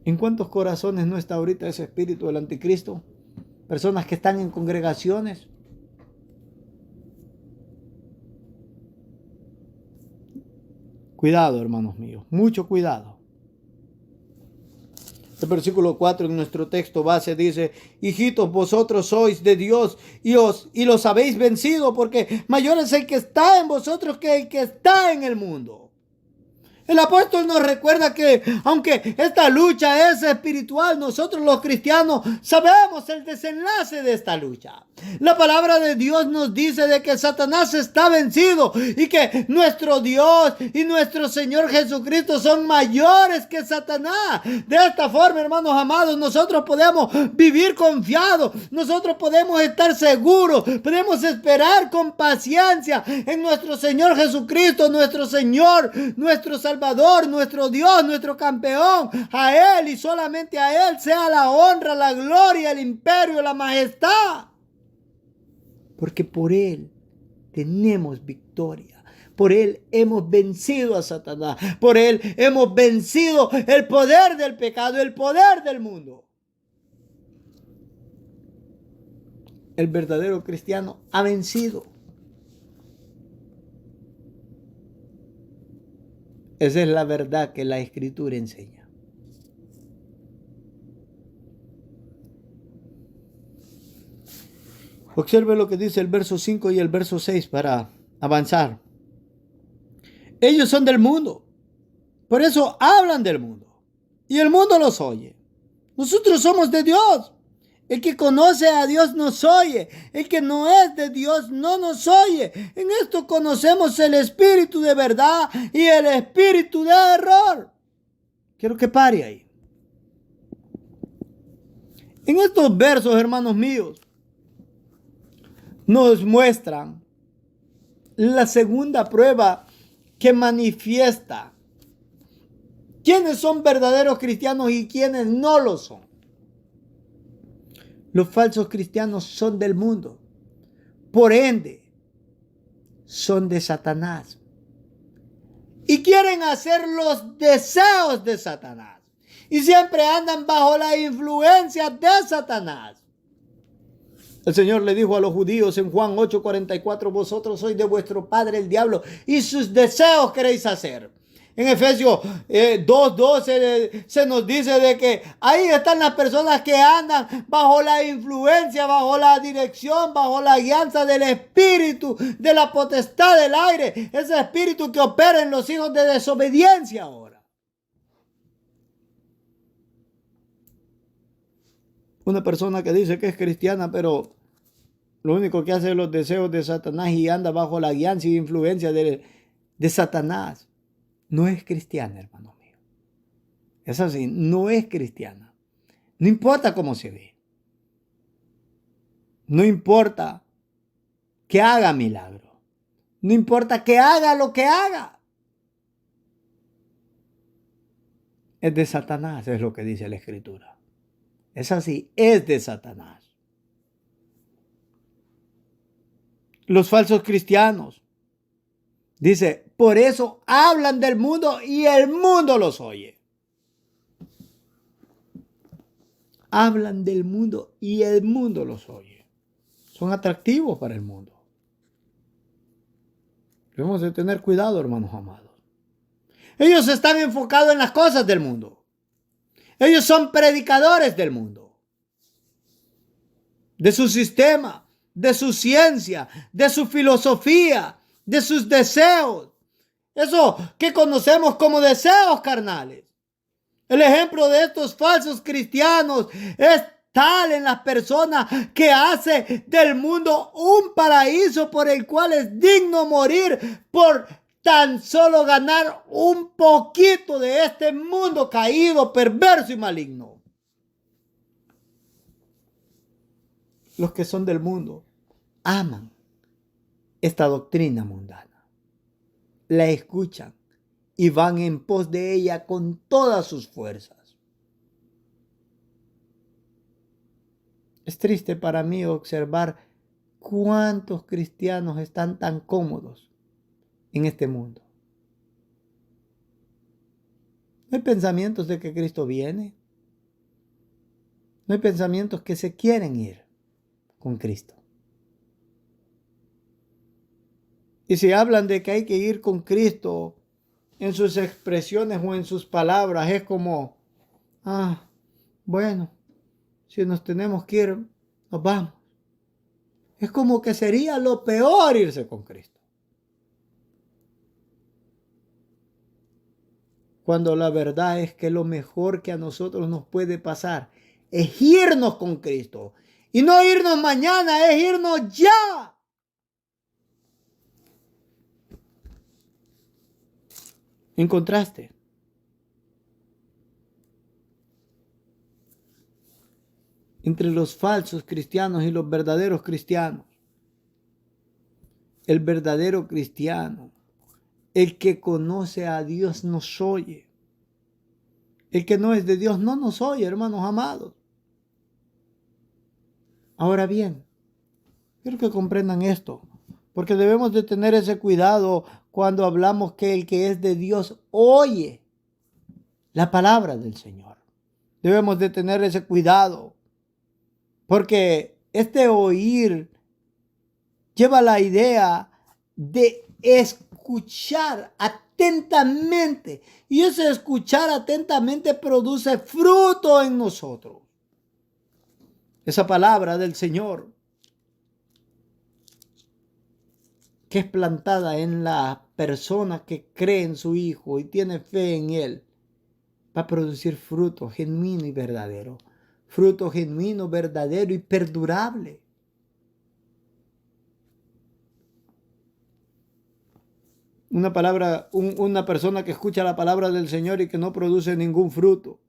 ¿En cuántos corazones no está ahorita ese espíritu del anticristo? Personas que están en congregaciones. Cuidado, hermanos míos, mucho cuidado. El versículo 4 en nuestro texto base dice, hijitos, vosotros sois de Dios y los habéis vencido, porque mayor es el que está en vosotros que el que está en el mundo. El apóstol nos recuerda que aunque esta lucha es espiritual, nosotros los cristianos sabemos el desenlace de esta lucha. La palabra de Dios nos dice de que Satanás está vencido y que nuestro Dios y nuestro Señor Jesucristo son mayores que Satanás. De esta forma, hermanos amados, nosotros podemos vivir confiados, nosotros podemos estar seguros, podemos esperar con paciencia en nuestro Señor Jesucristo, nuestro Señor, nuestro Salvador, nuestro Dios, nuestro campeón. A Él y solamente a Él sea la honra, la gloria, el imperio, la majestad. Porque por Él tenemos victoria. Por Él hemos vencido a Satanás. Por Él hemos vencido el poder del pecado, el poder del mundo. El verdadero cristiano ha vencido. Esa es la verdad que la Escritura enseña. Observe lo que dice el verso 5 y el verso 6 para avanzar. Ellos son del mundo, por eso hablan del mundo, y el mundo los oye. Nosotros somos de Dios. El que conoce a Dios nos oye. El que no es de Dios no nos oye. En esto conocemos el espíritu de verdad y el espíritu de error. Quiero que pare ahí. En estos versos, hermanos míos, nos muestran la segunda prueba que manifiesta quiénes son verdaderos cristianos y quiénes no lo son. Los falsos cristianos son del mundo, por ende, son de Satanás y quieren hacer los deseos de Satanás y siempre andan bajo la influencia de Satanás. El Señor le dijo a los judíos en Juan 8:44, vosotros sois de vuestro padre el diablo y sus deseos queréis hacer. En Efesios 2:12 se nos dice de que ahí están las personas que andan bajo la influencia, bajo la dirección, bajo la guianza del espíritu, de la potestad del aire. Ese espíritu que opera en los hijos de desobediencia ahora. Una persona que dice que es cristiana, pero lo único que hace es los deseos de Satanás y anda bajo la guianza y influencia de Satanás, no es cristiana, hermano mío. Es así, no es cristiana. No importa cómo se ve. No importa que haga milagro. No importa que haga lo que haga. Es de Satanás, es lo que dice la Escritura. Es así, es de Satanás. Los falsos cristianos, dice, por eso hablan del mundo y el mundo los oye. Hablan del mundo y el mundo los oye. Son atractivos para el mundo. Debemos de tener cuidado, hermanos amados. Ellos están enfocados en las cosas del mundo. Ellos son predicadores del mundo, de su sistema, de su ciencia, de su filosofía, de sus deseos. Eso que conocemos como deseos carnales. El ejemplo de estos falsos cristianos es tal en las personas que hace del mundo un paraíso por el cual es digno morir por tan solo ganar un poquito de este mundo caído, perverso y maligno. Los que son del mundo aman esta doctrina mundana, la escuchan y van en pos de ella con todas sus fuerzas. Es triste para mí observar cuántos cristianos están tan cómodos en este mundo. No hay pensamientos de que Cristo viene. No hay pensamientos que se quieren ir con Cristo. Y si hablan de que hay que ir con Cristo en sus expresiones o en sus palabras, es como, bueno, si nos tenemos que ir, nos vamos. Es como que sería lo peor irse con Cristo. Cuando la verdad es que lo mejor que a nosotros nos puede pasar es irnos con Cristo. Y no irnos mañana, es irnos ya. En contraste, entre los falsos cristianos y los verdaderos cristianos, el verdadero cristiano, el que conoce a Dios, nos oye. El que no es de Dios no nos oye, hermanos amados. Ahora bien, quiero que comprendan esto, porque debemos de tener ese cuidado cuando hablamos que el que es de Dios oye la palabra del Señor. Debemos de tener ese cuidado, porque este oír lleva la idea de escuchar atentamente, y ese escuchar atentamente produce fruto en nosotros. Esa palabra del Señor que es plantada en la persona que cree en su Hijo y tiene fe en Él, va a producir fruto genuino y verdadero. Fruto genuino, verdadero y perdurable. Una persona que escucha la palabra del Señor y que no produce ningún fruto,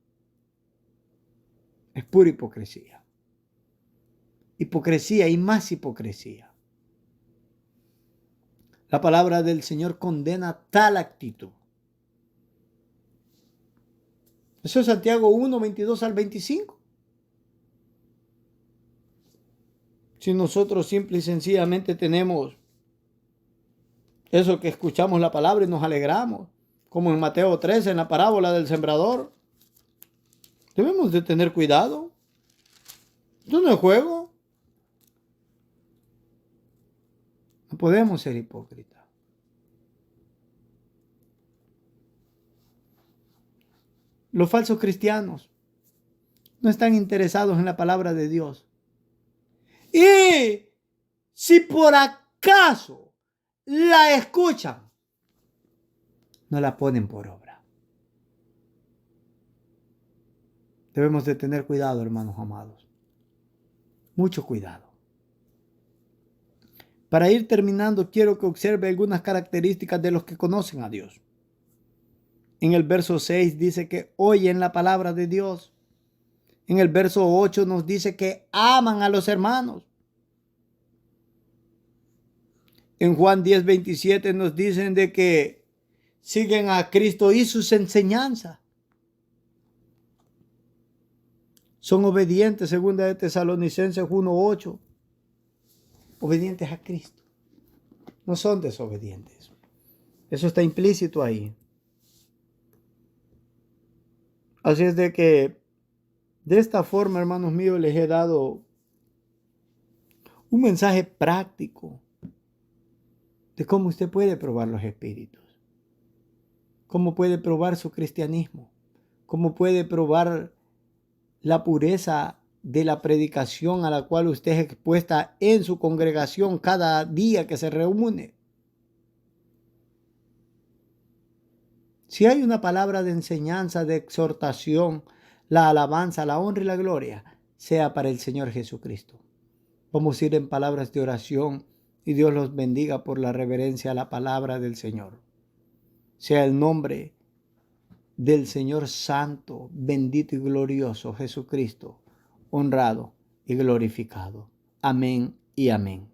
es pura hipocresía. Hipocresía y más hipocresía. La palabra del Señor condena tal actitud. Eso es Santiago 1, 22 al 25. Si nosotros simple y sencillamente tenemos eso que escuchamos la palabra y nos alegramos, como en Mateo 13, en la parábola del sembrador, debemos de tener cuidado. Esto no es juego. No podemos ser hipócritas. Los falsos cristianos no están interesados en la palabra de Dios. Y si por acaso la escuchan, no la ponen por obra. Debemos de tener cuidado, hermanos amados. Mucho cuidado. Para ir terminando, quiero que observe algunas características de los que conocen a Dios. En el verso 6 dice que oyen la palabra de Dios. En el verso 8 nos dice que aman a los hermanos. En Juan 10:27 nos dicen de que siguen a Cristo y sus enseñanzas. Son obedientes, segunda de Tesalonicenses 1:8. Obedientes a Cristo. No son desobedientes. Eso está implícito ahí. Así es de que de esta forma, hermanos míos, les he dado un mensaje práctico de cómo usted puede probar los espíritus, cómo puede probar su cristianismo, cómo puede probar la pureza de la predicación a la cual usted es expuesta en su congregación cada día que se reúne. Si hay una palabra de enseñanza, de exhortación, la alabanza, la honra y la gloria sea para el Señor Jesucristo. Vamos a ir en palabras de oración y Dios los bendiga por la reverencia a la palabra del Señor. Sea el nombre del Señor Santo, bendito y glorioso Jesucristo, honrado y glorificado. Amén y amén.